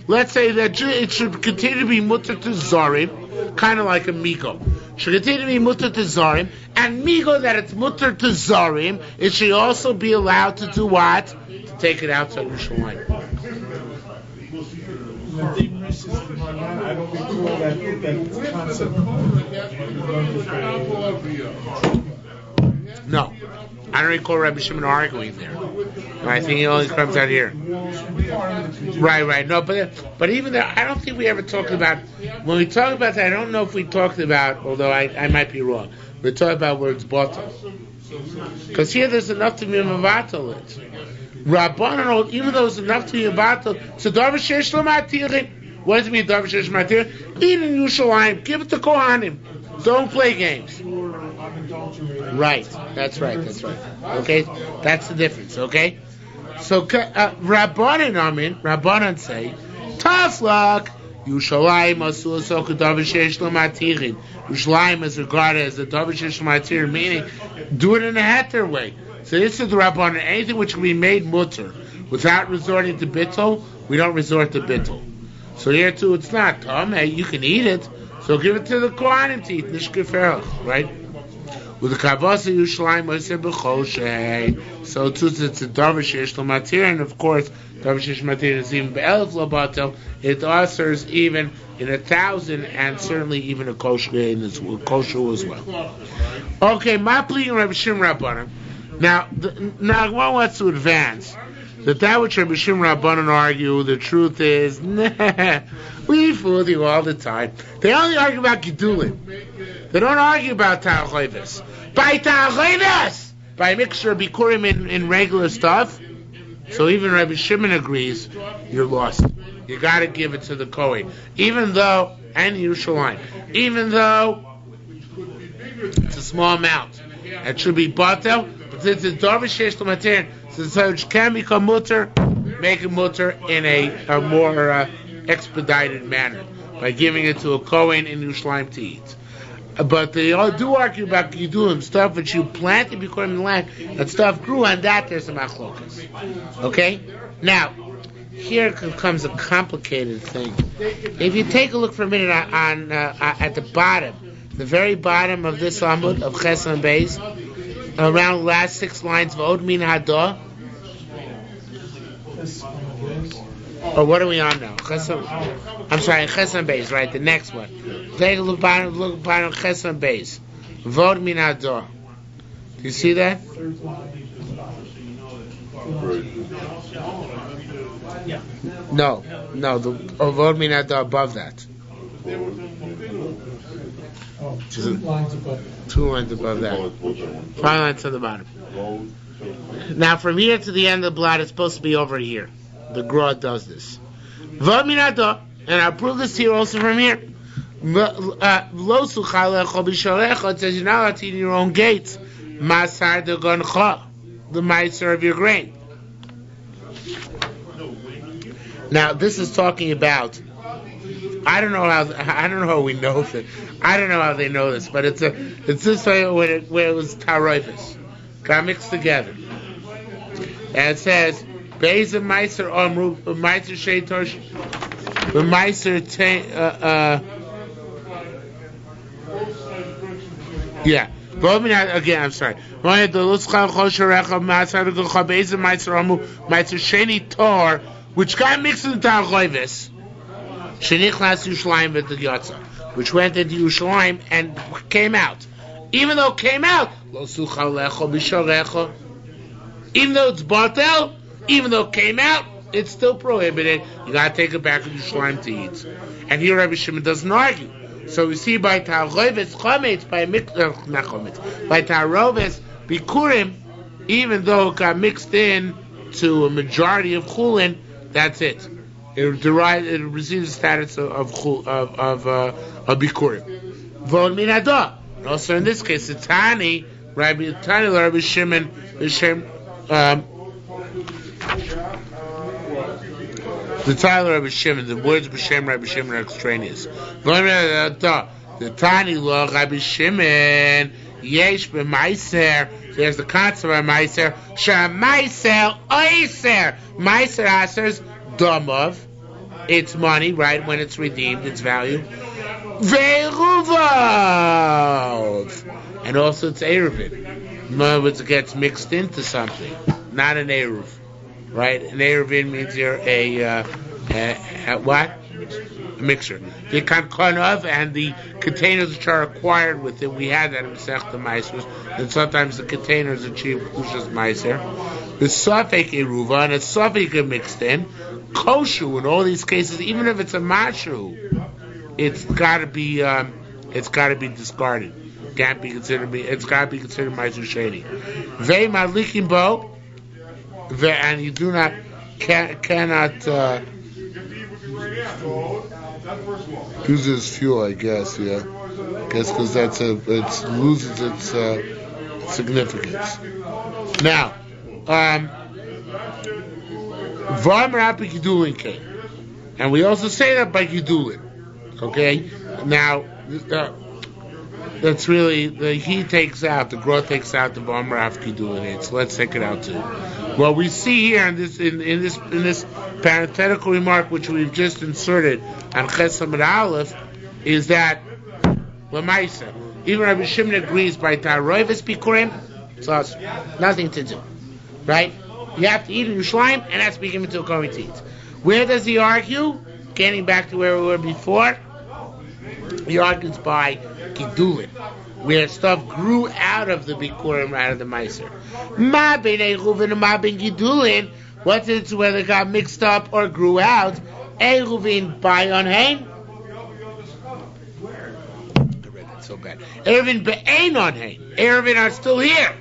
Let's say that it should continue to be mutter to Zorim, kind of like a Migo. Should continue to be mutter to Zorim, and Migo that it's mutter to Zorim, it should also be allowed to do what? To take it outside Yerushalayim. I don't recall that concept. No. I don't recall Rabbi Shimon arguing there. I think he only comes out here. Right. No, but even there, I don't think we ever talked about, when we talk about that, I don't know if we talked about, although I might be wrong, we talked about where it's bottle. Because here there's enough to be mavatal it. Rabbanon, even though there's enough to be mavatal, so Davar Shesh Lo Matirin. What does it mean, Davar Shesh Lo Matirin? Eat in Yerushalayim, give it to Kohanim. Don't play games. Right, that's right. Okay, that's the difference, okay? So, Rabbanon say, Taflak, Yerushalayim asul soku Davar Shesh Lo Matirin. Yerushalayim is regarded as the Davar Shesh Lo Matirin, meaning, do it in a heter way. So this is the Rabbanon. Anything which can be made mutter without resorting to bittul, we don't resort to bittul. So here too, it's not. Hey, you can eat it, so give it to the Kohanim to eat. Nishkeferach, right? With the kavasa Yerushalayim oiseh b'chol shei. So too, it's a Davar Shesh Lo Matirin, and of course, Davar Shesh Lo Matirin is even be'elef lo batel. It answers even in 1,000, and certainly even a kosher as well. Okay, Mapli and Rabbi Shimon Rabbanan. Now one wants to advance that which Rabbi Shimon Rabbanan argue, the truth is, we fool you all the time. They only argue about Gedulin. They don't argue about Ta'achayvis. By Ta'achayvis! By a mixture of Bikurim in regular stuff, so even Rabbi Shimon agrees, you're lost. You got to give it to the Kohen. Even though, and Yerushalayim, even though it's a small amount. It should be batel, but since it's Davar Shesh Lo Matirin, since it can become mutter, make it mutter in a more expedited manner by giving it to a Kohen in Yerushalayim to eat. But they all do argue about Gedulim, stuff which you planted before in the land, that stuff grew, and that there's a machlokas. Okay? Now, here comes a complicated thing. If you take a look for a minute on at the bottom, the very bottom of this Amud of Chesed Beis, around the last 6 lines of Od Min Hadah. Or what are we on now? Chesed Beis, right? The next one. Take a look bottom Chesed Beis. Od Min Hadah. Do you see that? No. The Od Min Hadah above that. 2 lines above. 2 lines above that. 5 lines to the bottom. Now, from here to the end of the blot, it's supposed to be over here. The Gra does this. And I'll prove this here also from here. It says you're not allowed to eat in your own gates. Masar de goncha, the meiser of your grain. Now, this is talking about. I don't know how we know this. I don't know how they know this, but it's this way where it was taroifus, got mixed together, and it says Beis and Meiser Omru Meiser Sheitosh Meiser yeah. Again, I'm sorry. Which got mixed into taroifus. Shenichlas Yerushalayim v'Yatza, which went into Yerushalayim and came out. Even though it came out, even though it's batel, even though it came out, it's still prohibited. You got to take it back to Yerushalayim to eat. And here Rabbi Shimon doesn't argue. So we see by Taroves Chometz, by Taroves Bikurim, even though it got mixed in to a majority of chulin, that's it. It receives the status of bikurim. V'od min hadah. Also in this case, the Tani, Rabbi Shimon, the title Rabbi Shimon, the words B'Shem Rabbi Shimon are extraneous. The Tani law Rabbi Shimon, Yesh b'Maiser. There's the concept of Maiser. Maiser Oiser. Maiser Aser's Domov. It's money, right? When it's redeemed, its value. Ve'Ruvav. And also it's Eruvin. In other words, it gets mixed into something, not an Eruv, right? An Eruvin means you're a what? A mixture. The kankanov and the containers which are acquired with it. We had that in Masechta Maisers, and sometimes the containers achieve Kushas Maiser. The Safek Eruva and a Safek mixed in. Koshu in all these cases, even if it's a Mashu, it's got to be discarded. Can't be considered. It's got to be considered Maiser Sheni. Ve Malikim Bo, and you do not cannot. Use it as fuel, I guess. Yeah, I guess because it loses its significance. Now, Varmarapik Gidulin came, and we also say that by Gidulin. Okay, now that's really the growth takes out the Varmarapik Gidulin. So let's take it out too. What we see here in this parenthetical remark, which we've just inserted on Chesed Aleph, is that Lamaisa, even Rabbi Shimon agrees by Taroivis Bikurim, so it's nothing to do, right? You have to eat in Yerushalmi, and that's to be given to a Kohen to eat. Where does he argue? Getting back to where we were before, he argues by Gidulin, where stuff grew out of the Bikurim, out of the Meiser. Ma ben Eruvin and Ma ben Gidulin, what's it whether it got mixed up or grew out? Eruvin by on Hain. I read that so bad. Eruvin be'ein on Hain. Eruvin are still here.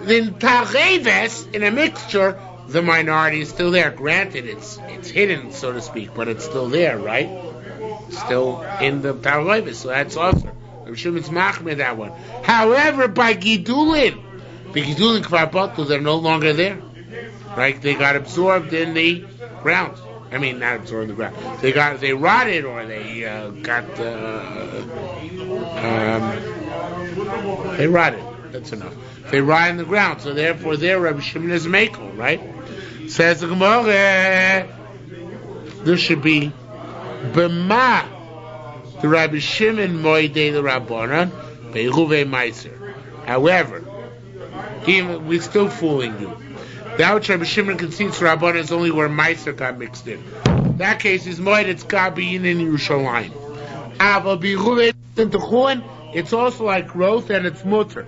Then Tareves, in a mixture, the minority is still there. Granted, it's hidden, so to speak, but it's still there, right? Still in the Tareves, so that's also. I'm sure it's machmir that one. However, by Gidulin, they're no longer there. Right? They got absorbed in the ground. I mean, not absorbed in the ground. They rotted, or they they rotted. That's enough. They rot in the ground, so therefore their Rabbi Shimon is Mekel, right? Says the Gemara, there should be B'ma, the Rabbi Shimon Moidei the Rabbanan, Be'eruve Meiser. However, we're still fooling you. That which Rabbi Shimon concedes to Rabbanan is only where Meiser got mixed in. In that case, is Moed, it's got to be in Yerushalmi. Ava Be'eruve into Chulin, it's also like growth and it's mutter.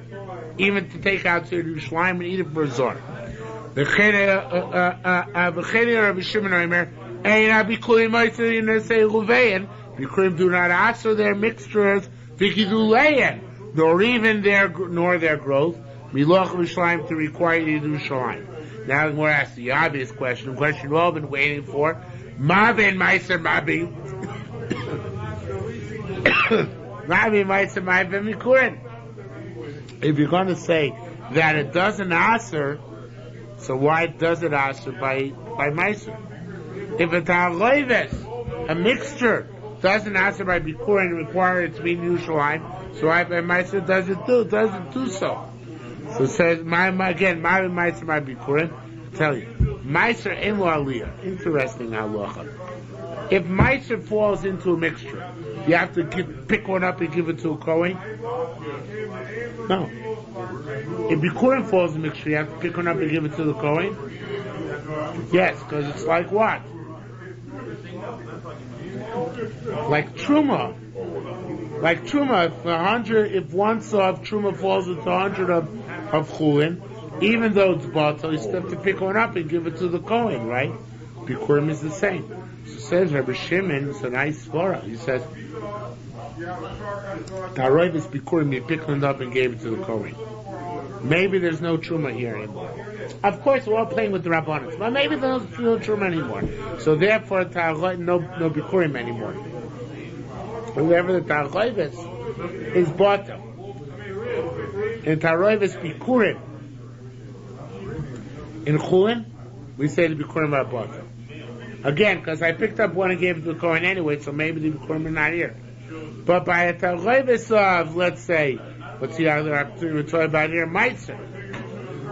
Even to take out to Yerushalmi and eat it for a zor. V'chene Rabbi Shimon Omer, Ein Bikurim Meiser Yinesei Ruvein, Bikurim do not answer their mixtures, V'kidulein, nor their growth, Miloch Yerushalmi to require Yerushalmi. Now we're asked the obvious question, the question we've all been waiting for, Ma ben Meiser, Ma ben Meiser, Ma ben Bikurim. If you're going to say that it doesn't answer, so why does it answer by Meiser? If it's a mixture, doesn't answer by Bikurim and require it to be Yerushalmi, so why by Meiser doesn't do so? So it says, again, Ma ben Meiser, Ma Bikurim. Tell you, Meiser in lo aliyah. Interesting halacha. If Meiser falls into a mixture, you have to pick one up and give it to a Kohen? No. If Bikurim falls in the mixture, you have to pick one up and give it to the Kohen? Yes, because it's like what? Like Truma. Like Truma, if one saw of Truma falls into 100 of Chulin, even though it's batal, you still have to pick one up and give it to the Kohen, right? Bikurim is the same. So says Rabbi Shimon, it's a nice svara. He says, Taroivis Bikurim, you picked one up and gave it to the Kohen. maybe there's no truma here anymore. Of course, we're all playing with the rabbanos, but maybe there's no truma anymore. So therefore, no bikurim anymore. Whoever the taroives is bata, and taroives bikurim in chulin, we say the bikurim are bata. Again, because I picked up one and gave it to the Kohen anyway, so maybe the bikurim are not here. But by a taroives of, let's say, what's the other opportunity we're talking about here? Meiser.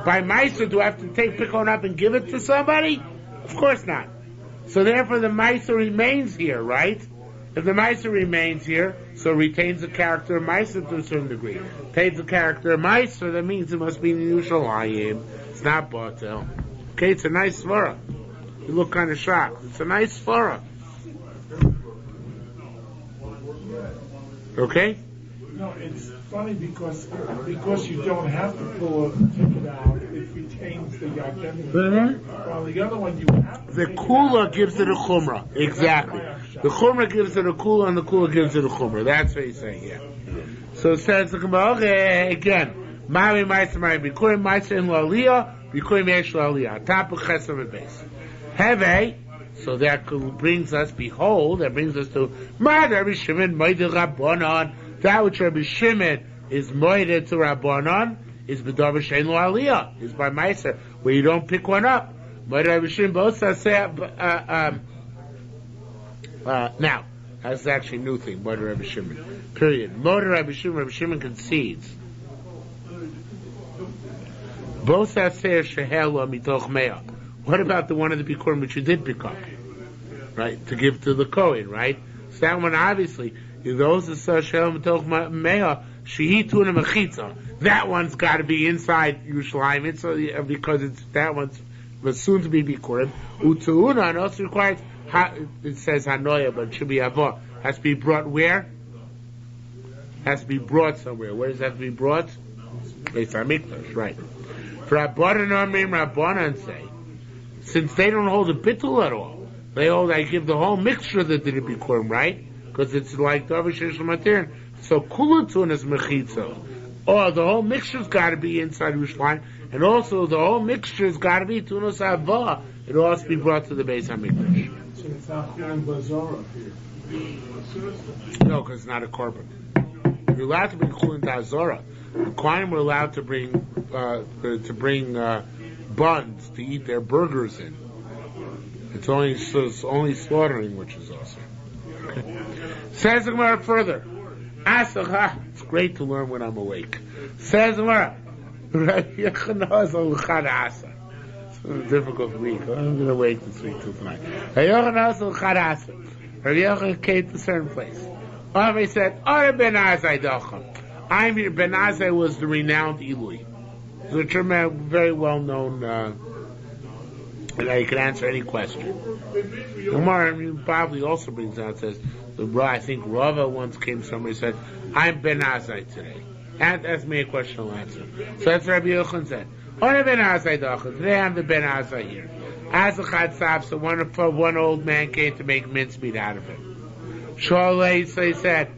By Meiser, do I have to pick one up and give it to somebody? Of course not. So therefore the Meiser remains here, right? If the Meiser remains here, so retains the character of Meiser to a certain degree. Retains the character of Meiser, that means it must be in Yerushalmi. It's not Batel. Okay, it's a nice svara. You look kind of shocked. It's a nice svara. Okay? No, it's funny because you don't have to take it out. It retains the identity. Mm-hmm. While the other one you have to. The kula gives it a chumrah. Exactly. The chumrah gives it a kula, and the kula gives it a chumrah. That's what he's saying. Yeah. So it says the Gemara again. Ma'ami ma'aser ma'ami bikurim ma'aser in la'aliyah bikurim yesh la'aliyah. Top of chesed and base. Heve. So that brings us. Behold, that brings us to Ma'ad Rabbi Shimon Moed Rabbanon. That which Rabbi Shimon is moeded to Rabbanon is b'davar she'ein lo aliyah, is by Meiser, where you don't pick one up. Moed Rabbi Shimon both say now that's actually a new thing. Moed Rabbi Shimon. Period. Moed Rabbi Shimon concedes. Both say shehelo mitoch meah. What about the one of the bikurim which you did pick up, right? To give to the Kohen, right? So that one obviously. Those that that one's got to be inside Yerushalmi, because it's that one's was soon to be bikurim. Utuuna and also requires it says hanoya, but it should be avo. Has to be brought where? Has to be brought somewhere. Where does that have to be brought? Based on mikdash, right? Rabbanan say, since they don't hold a bittul at all, they hold I give the whole mixture that did it bikurim, right? Because it's like Davar Sheish Matir. So Kulutun is Mechitza. Or the whole mixture's got to be inside Yerushalayim, and also the whole mixture's got to be Tunos Avah. It will also be brought to the Beis HaMikdash. So it's not Kohen Bazara here. No, because it's not a korban. You're allowed to bring Chulin Tazora. The Kohanim were allowed to bring buns to eat their burgers in. It's only slaughtering which is also. Says the Gemara further. It's great to learn when I'm awake. Says the Gemara. It's a difficult week. I'm going to wait this week till tonight. Rabbi Yochanan came to a certain place. He said, Ben Azai I'm here. Ben Azai was the renowned Eloi. Which are very well known. And you can answer any question. Gemara probably also brings out, says, I think Rava once came, somebody said, I'm Ben Azai today. And asked me a question, I'll answer. So that's what Rabbi Yochanan said. Today I'm the Ben Azai here. So one old man came to make mincemeat out of him. Shorely, so he said,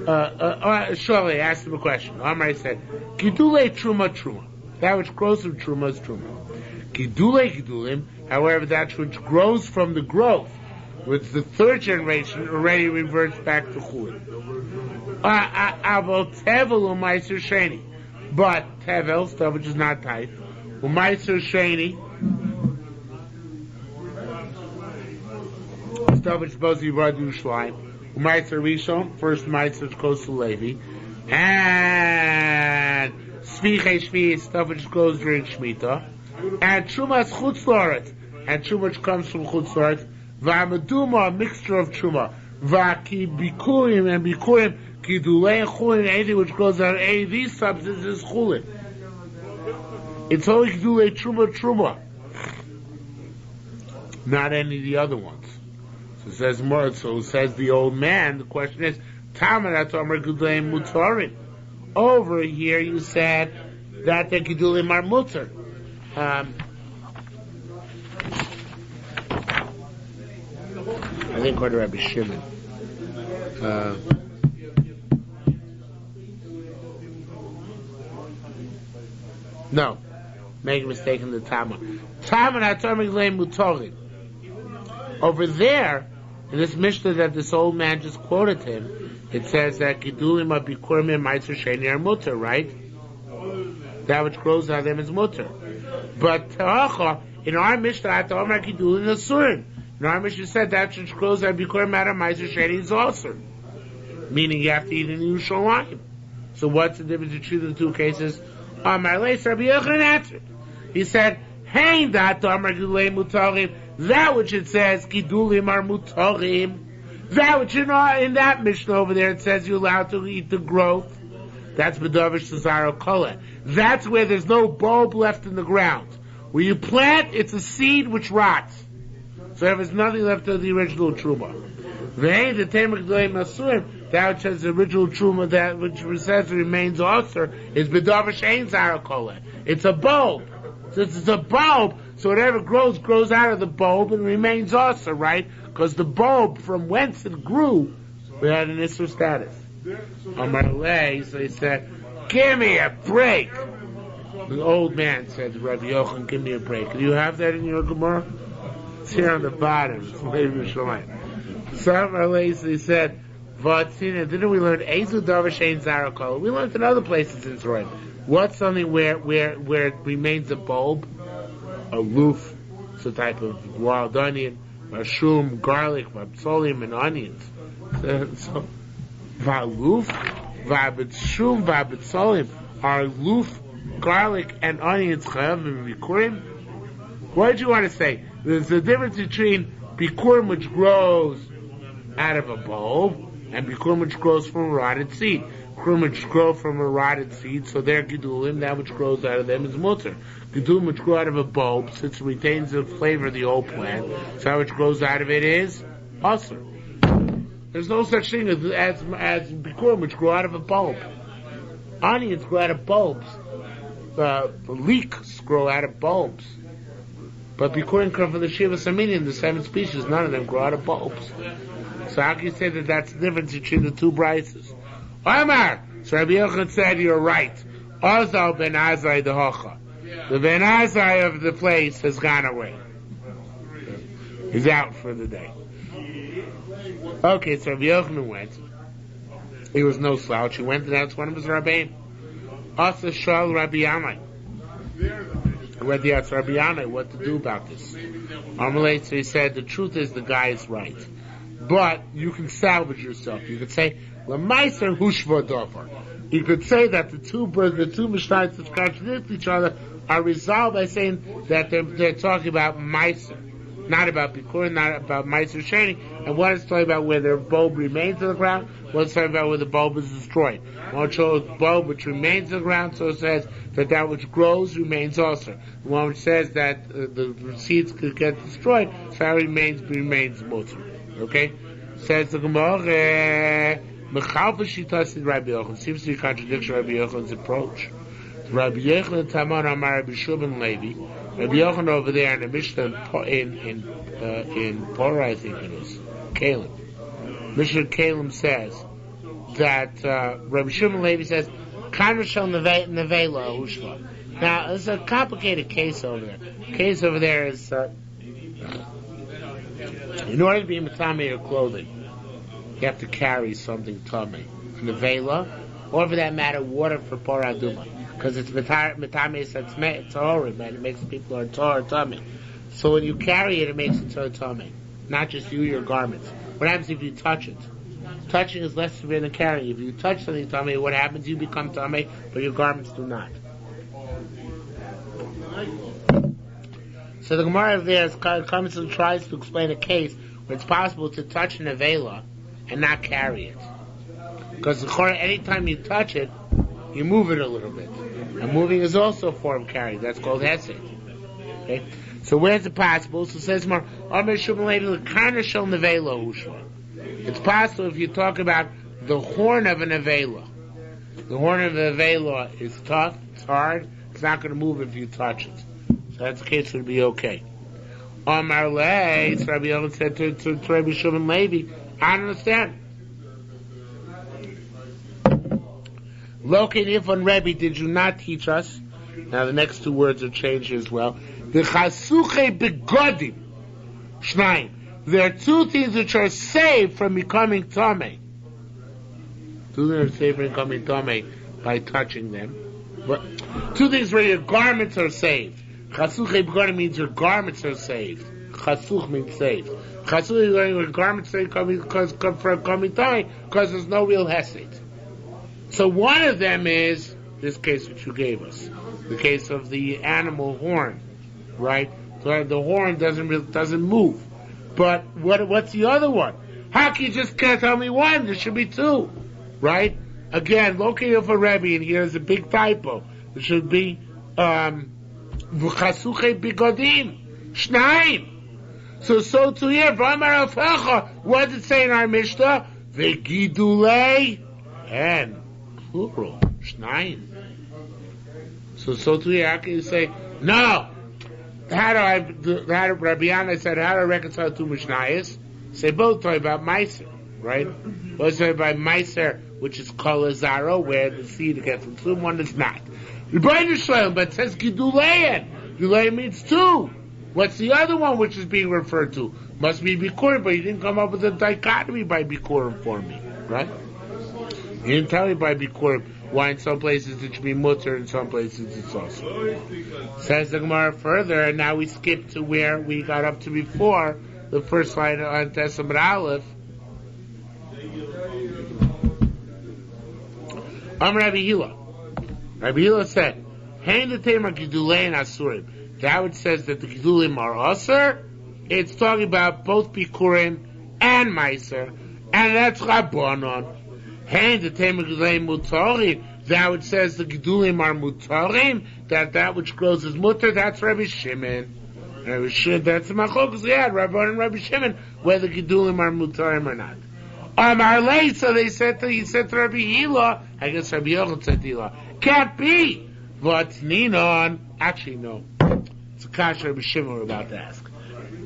Shorely asked him a question. Amar said, Gidule Truma Truma. That which grows from Truma is Truma. Gidule Gidulim, however, that which grows from the growth, which the third generation already reverts back to Chulin. Tevel u'maiser sheni, but tevel stuff which is not tight. U'maiser sheni, stuff which is supposed to be brought to Yerushalayim. U'maiser rishon, first maiser which goes to Levi, and shvi stuff which goes during Shemitah, and Trumas Chutz La'aretz, and Truma which comes from Chutz La'aretz, V'amaduma, a mixture of Truma, V'aki Bikurim and Bikurim, Gidulei Chulin, anything which goes on any of these substances is Chulin. It's only Gidulei Truma, not any of the other ones. So it says more, so it says the old man, the question is, Tamar Atomar Gidulei Mutarin. Over here you said that the Gidulei are Mutar. I think what Rabbi Shimon. No. Make a mistake in the Tama. Tama Hatamik Leim Mutorim. Over there, in this Mishnah that this old man just quoted him, it says that Gidulim Bikkurim and Meiser Sheni are mutter, right? That which grows out of them is mutter. But in our Mishnah, Hatamar Gidulim Asurim. In our Mishnah said that which grows out of Bikkurim out of Meiser Sheni is also. Meaning you have to eat in Yerushalmi. So what's the difference between the two cases? Amar Leis Rabbi Yochanan answered. He said, "Hein that Amar Gidulei Mutarim." That which it says Gidulim are Mutarim. That which in that Mishnah over there it says you're allowed to eat the growth. That's B'davish Cesaro Kola. That's where there's no bulb left in the ground. Where you plant, it's a seed which rots. So there's nothing left of the original truma. Hein the Tamer Gidulei Masurim. That which says the original truma, that which says remains also, is B'davish Ein Zaro Kola. It's a bulb. Since it's a bulb, so whatever grows out of the bulb and remains also, right? Because the bulb from whence it grew, we had an Isser status. Amarle, so he said, "Give me a break." The old man said to Rabbi Yochanan, "Give me a break." Do you have that in your Gemara? It's here on the bottom. It's maybe Yerushalmi. So Amarle, so he said, "Vatzina, didn't we learn Ezu Davar Shein Zarakol?" We learned in other places in Torah. What's something where it remains a bulb? A loof, it's a type of wild onion, mushroom, garlic, vapsolium, and onions. So, valoof, vabitshum, vabitsolium are loof, garlic, and onions. Chayav and bikurim. What did you want to say? There's a difference between bikurim, which grows out of a bulb, and bikurim, which grows from a rotted seed. Bikurim, which grow from a rotted seed, so they're gidulim. That which grows out of them is mutter. Gidulim, which grow out of a bulb, since it retains the flavor of the old plant, so that which grows out of it is usher. There's no such thing as bikurim, which grow out of a bulb. Onions grow out of bulbs. Leeks grow out of bulbs. But bikurim come from the Shiva Saminian, the 7 species. None of them grow out of bulbs. So how can you say that that's the difference between the two brises? Omar! So Rabbi Yochanan said, you're right. Ozal ben Azai the Hocha. The ben Azai of the place has gone away. He's out for the day. Okay, so Rabbi Yochanan went. He was no slouch. He went, and that's one of his rabbeim. Asa Shal Rabbi Yamai. He went to ask Rabbi Yamai what to do about this. Amalei, so he said, the truth is the guy is right. But you can salvage yourself. You could say, L'maiser hushva davar. You could say that the two Mishnayos that contradict each other are resolved by saying that they're talking about Meiser, not about Bikurim, not about Meiser Sheni. And one is talking about where the bulb remains in the ground, one is talking about where the bulb is destroyed. One shows the bulb which remains in the ground, so it says that which grows remains also. The one which says that the seeds could get destroyed, so that remains mutter. Okay? Says the Gemara, seems to be contradiction of Rabbi Yochanan's approach. Rabbi Yochanan Taman Amar Rabbi Shimon Levi. Rabbi Yochanan over there in the Mishnah in Torah, I think it is, Kalim. Mishnah Kalim says that Rabbi Shimon Levi says, "Kan Rishon Nevela Ushla." Now, it's a complicated case over there. The case over there is, in order to be Matame your clothing, you have to carry something tummy. Nevela, or for that matter, water for Paraduma. Because it's Matame, it's horrid, man. It makes people are tummy. So when you carry it, it makes it tummy. Not just you, your garments. What happens if you touch it? Touching is less severe than carrying. If you touch something tummy, what happens? You become tummy, but your garments do not. So the Gemara there comes and tries to explain a case where it's possible to touch an avela and not carry it. Because anytime you touch it, you move it a little bit. And moving is also a form of carrying. That's called hesed. Okay? So where is it possible? So it says more, it's possible if you talk about the horn of an avela. The horn of an avela is tough, it's hard, it's not going to move if you touch it. So that's the case, it would be okay. Amar Lei, Rabbi Yochanan said to Rabbi Shimon Levi, I don't understand. Located if on Rebbe, did you not teach us Now the next two words are changed as well. The chasuche begodim. Shnaim. There are two things which are saved from becoming tamei. Two things are saved from becoming tamei by touching them. But two things where your garments are saved. Chasuche begodim means your garments are saved. Chasuch means saved. Chasuche begodim, your garments are saved from becoming tamei because there's no real hesed. So one of them is this case which you gave us, the case of the animal horn, right? So the horn doesn't move. But what's the other one? How can you just can't tell me one? There should be two, right? Again, located for Rebbe, and here's a big typo. There should be v'chasuche bigodim shnaim. So to here, v'amar alfecha. What does it say in our Mishnah? V'gidulei and plural shnaim. So to here, how can you say no? How do Rabbi Yana said, how do I reconcile two Mishnayos? Say both talk about Meiser, right? One is talking about Meiser, which is Kol Azaro, where the seed gets consumed, one is not. But it says Giduleyan. Giduleyan means two. What's the other one which is being referred to? Must be Bikkurim, but you didn't come up with a dichotomy by Bikkurim for me, right? You didn't tell me by Bikkurim why in some places it should be mutter, in some places it's also. Says the Gemara further, and now we skip to where we got up to before, the first line on Tesamar Aleph. Rabbi Hila. Rabbi Hila said, "Hein the Tamer Gidulein Asurim." That which says that the Gidulim are Asur, it's talking about both Bikurim and Meiser, and that's Rabbanon. Hein the Tamer Gidulein Mutarim. That which says the Gidulim are Mutarim, that which grows is Mutter, that's Rabbi Shimon. Rabbi Shimon, that's the Machokas we had, Rabbanon and Rabbi Shimon, whether Gidulim are Mutarim or not. Amarle, so he said to Rabbi Hila, I guess Rabbi Yochanan said to Hila, can't be. What's Ninon? Actually, no. It's a kasha Rabbi Shimon we're about to ask.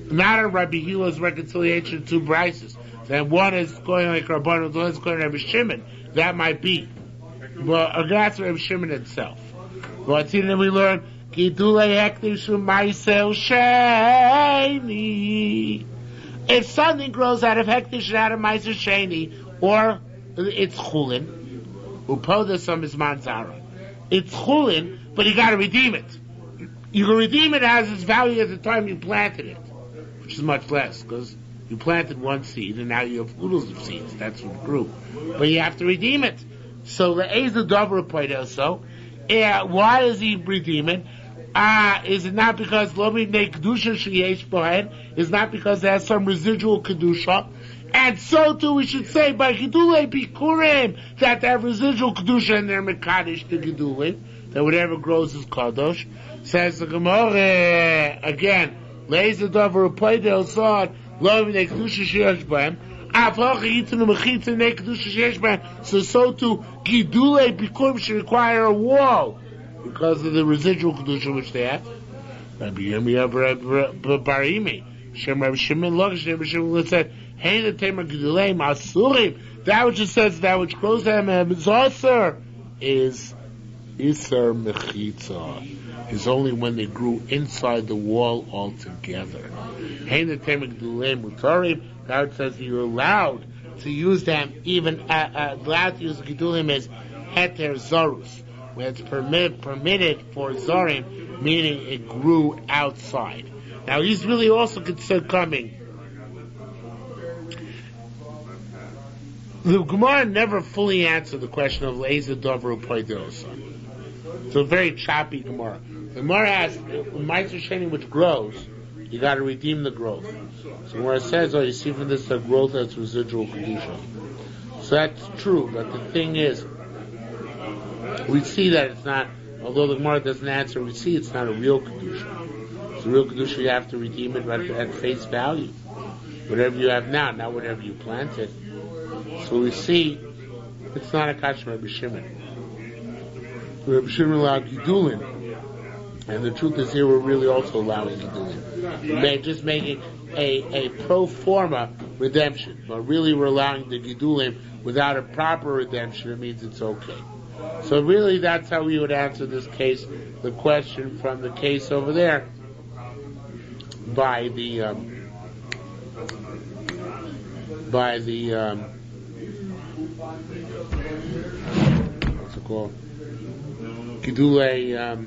Not on Rabbi Hila's reconciliation of two brises. Then one is going like Rabbanon, the other is going Rabbi Shimon. That might be. But that's Rabbi Shimon itself. What's in we learn? Gidulei hektishu ma'isel sheni. If something grows out of hektish and out of ma'aser sheni, or it's chulin, upodasam is manzara. It's chulin, but you got to redeem it. You can redeem it as its value at the time you planted it, which is much less because you planted one seed and now you have oodles of seeds. That's what grew, but you have to redeem it. So the Ezer Dover played also. Why does he redeem it? Is it not because Lomidnei Kedusha Sheyesh Bohen? Is not because it has some residual Kedusha? And so too we should say by Gidulei Bikurim that they have residual Kedusha in their Mekadosh to Gidulim, that whatever grows is Kadosh. Says the Gemara again, Leiz the Dover who played the Osad, Lomidnei Kedusha Sheyesh Bohen. So too Gidulei Bikurim should require a wall because of the residual kedusha which they have. Rabbi Barimi, Shem Rabbi Shimon Logish, Rabbi Shimon said, "Hey, the Tamer Gidulei Masurim." That which it says that which grows them is Asur is Isar Mechitza. Is only when they grew inside the wall altogether. Hey, the Tamer Gidulei Mutarim. That which says you're allowed to use them, even allowed to use the Gidulim as Heter Zarus, where it's permitted for Zarim, meaning it grew outside. Now he's really also considered coming. The Gemara never fully answered the question of Leizer Dover U'Poiderosa. It's a very choppy Gemara. The Gemara asks, Ma'aser Sheni which grows, you got to redeem the growth. So where it says, you see from this the growth as residual kedusha. So that's true, but the thing is, we see that it's not, although the Gemara doesn't answer, we see it's not a real kedusha. It's a real kedusha, you have to redeem it at face value. Whatever you have now, not whatever you planted. So we see, it's not a kasha Rabbi Shimon. Rabbi Shimon allowed Gidulim. And the truth is here we're really also allowing Gidulim. We're just making a pro forma redemption. But really we're allowing the Gidulim without a proper redemption. It means it's okay. So really, that's how we would answer this case, the question from the case over there, by the what's it called? Gidulei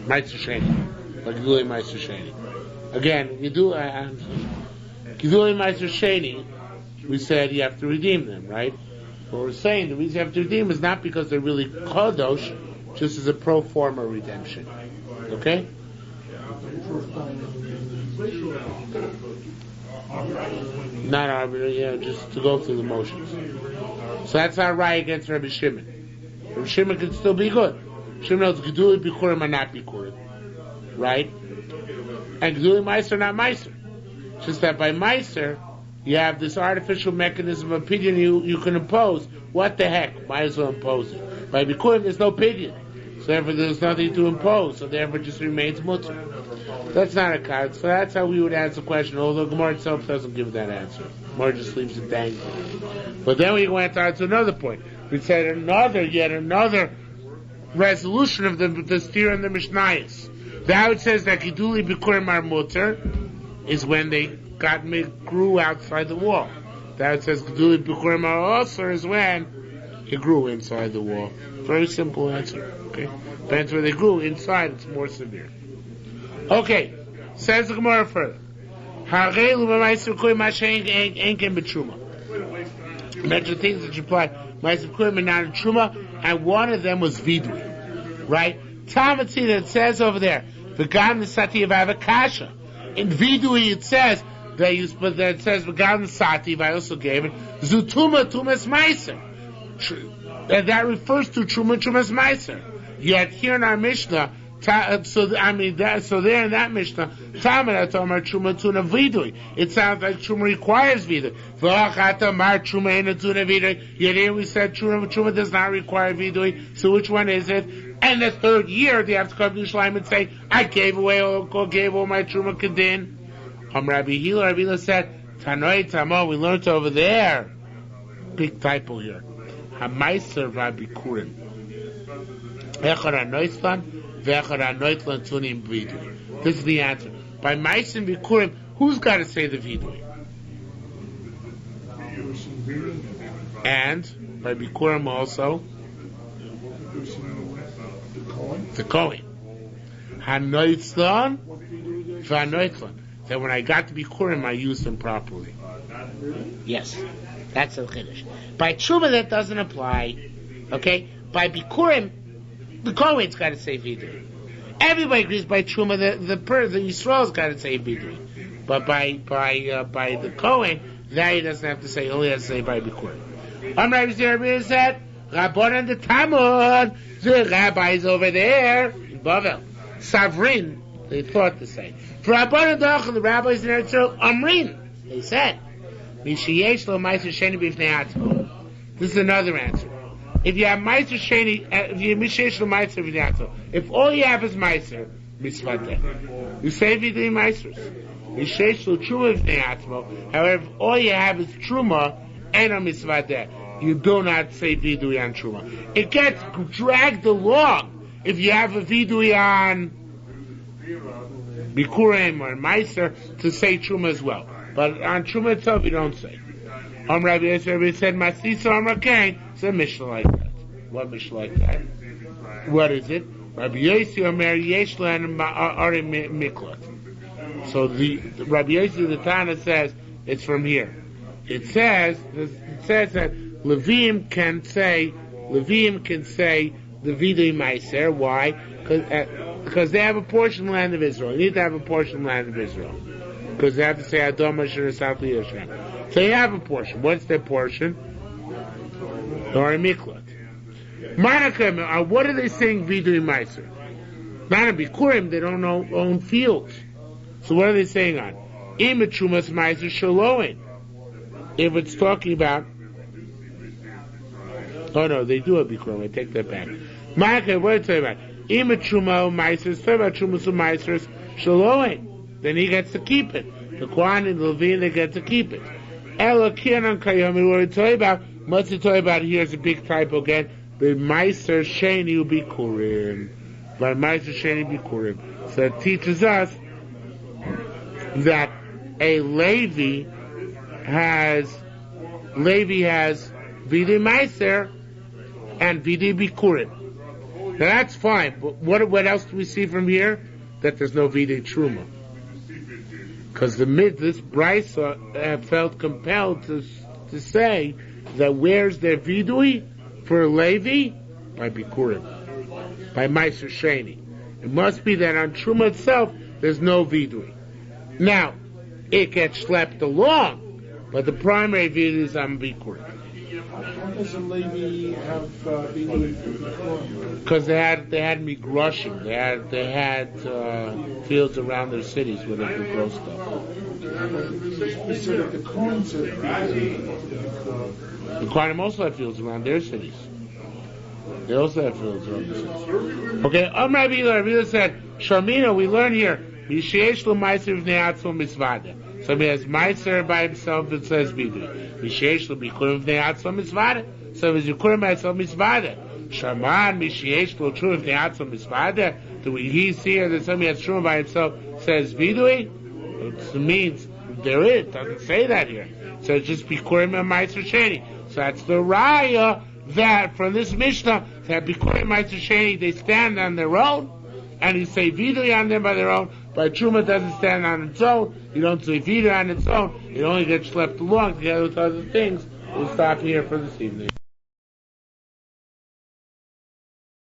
Meister Sheni, or Gidulei Meister Sheni. Again, Gidulei Meister Sheni, we said you have to redeem them, right? What we're saying, the reason you have to redeem is not because they're really kadosh, just as a pro forma redemption. Okay? Not arbitrary, just to go through the motions. So that's our right against Rabbi Shimon. Rabbi Shimon can still be good. Shimon knows Geduli Bikurim or not Bikurim. Right? And Geduli Meiser, not Meiser. It's just that by Meiser, you have this artificial mechanism of opinion you can impose. What the heck? Might as well impose it. By Bikurim, there's no opinion. So therefore, there's nothing to impose. So therefore, it just remains mutter. That's not a card. So that's how we would answer the question, although Gemara itself doesn't give that answer. Gemara just leaves it dangling. But then we went on to another point. We said yet another resolution of the steer and the Mishnayos. Now it says that Giduli Bikurim are mutter is when they grew outside the wall. That it says Giduli Bikurim are also is when it grew inside the wall. Very simple answer. Okay, depends where they grew inside. It's more severe. Okay, says the Gemara further. Mention things that you apply Ma'aser Bikurim and not in Truma, and one of them was Vidui, right? Talmud see that it says over there, V'gam Nesati if I have a kasha. In Vidui it says that it says V'gam Nesati if I also gave it Zutuma Tumas Ma'aser. And that refers to Truma Tumas Ma'aser. Yet here in our Mishnah, so there in that Mishnah, Truma Tuna Vidui. It sounds like Truma requires Vidui. Yet here we said Truma does not require Vidui. So which one is it? And the third year they have to come to Yerushalmi and say, I gave all my Truma Kedin. Rabbi Hila said, Tanoi Tamo, we learned over there. Big typo here. Hamaiser Bikkurim. This is the answer. By Meisim Bikurim, who's got to say the Vidui? And by Bikurim also, the Kohen. Hanoitzlan, Vanoitzlan. That when I got to Bikurim, I used them properly. Yes, that's a Chiddush. By Truma, that doesn't apply. Okay? By Bikurim, the Kohen's got to say Vidui. Everybody agrees by Truma the Yisrael's got to say Vidui. But by the Kohen, that he doesn't have to say, he only has to say by Bikurim. Rabbi said, Rabbon and the Talmud, the rabbis over there in Bavel, Savrin, they thought to say. For Rabbon and the rabbis in Eretz Amrin, they said, Mishiyesh lo Ma'aser Sheni b'ifnei atzmo. This is another answer. If you have Ma'aser Sheni, if you have Mishiyesh lo Ma'aser b'ifnei atzmo, if all you have is Ma'aser, Mitzvadeh. You say Vidui Ma'asers. Mishiyesh lo Truma b'ifnei atzmo. However, if all you have is Truma, and a Mitzvadeh, you do not say Vidui on Truma. It gets dragged along if you have a Vidui on Bikurim or Meiser to say Truma as well. But on Truma itself, you don't say. Rabbi Yisrael said, Masisa Amrakain, it's a Mishnah like that. What Mishnah like that? What is it? Rabbi Yisrael Omer Yeshla and Ari Miklat. So the Rabbi Yisrael the Tana says it's from here. It says that Levim can say the Vidui Meiser. Why? Because they have a portion of the land of Israel. You need to have a portion of the land of Israel. Because they have to say Adom Asher South Yerushalmi. So you have a portion. What's their portion? Or a Miklat. Manakam, what are they saying Vidui Meiser? Not a Bikurim, they don't own fields. So what are they saying on? Imetrumas Meiser Shaloin. If it's talking about, oh no, they do have Bikurim. I take that back. Manakam, what are they saying about? Imetruma Meiser, it's talking about Trumas Meisers Shaloin. Then he gets to keep it. The Kohen and the Levine, they get to keep it. Elokianan Kayomi, what we're talking about, what's he talking about here is a big typo again. B'maiser sheni bikurim. By maiser sheni bikurim. So it teaches us that a Levi has Vidi Meiser and Vidi Bikurim. Now that's fine, but what else do we see from here? That there's no Vidi Truma. Because this Brisa felt compelled to say that where's their Vidui for Levi? By Bikurim. By Meiser Sheni. It must be that on Truma itself there's no Vidui. Now, it gets schlepped along, but the primary Vidui is on Bikurim. How does a Levi have Vidui? Because they had migrushim. They had fields around their cities where they could grow stuff. So that the coins are The Kohanim also have fields around their cities. They also have fields around their cities. Okay, Rabbi Yehuda said, Shamina, we learn here, Misheyesh lo meiser v'nei atzmo misvada. Somebody has meiser by himself that says Vidui. Misheyesh lo bikurim v'nei atzmo misvada. Somebody has bikurim by himself misvada. Shaman, Misheyesh lo truma v'nei atzmo misvada. Do we see here that somebody has truma by himself says Vidui? It means there is. It doesn't say that here. So it's just bikurim and meiser sheni. So that's the raya that from this Mishnah that bikurim meiser sheni they stand on their own, and you say Vidui on them by their own. But Truma doesn't stand on its own. You don't say Vidui on its own. It only gets schlepped along together with other things. We'll stop here for this evening.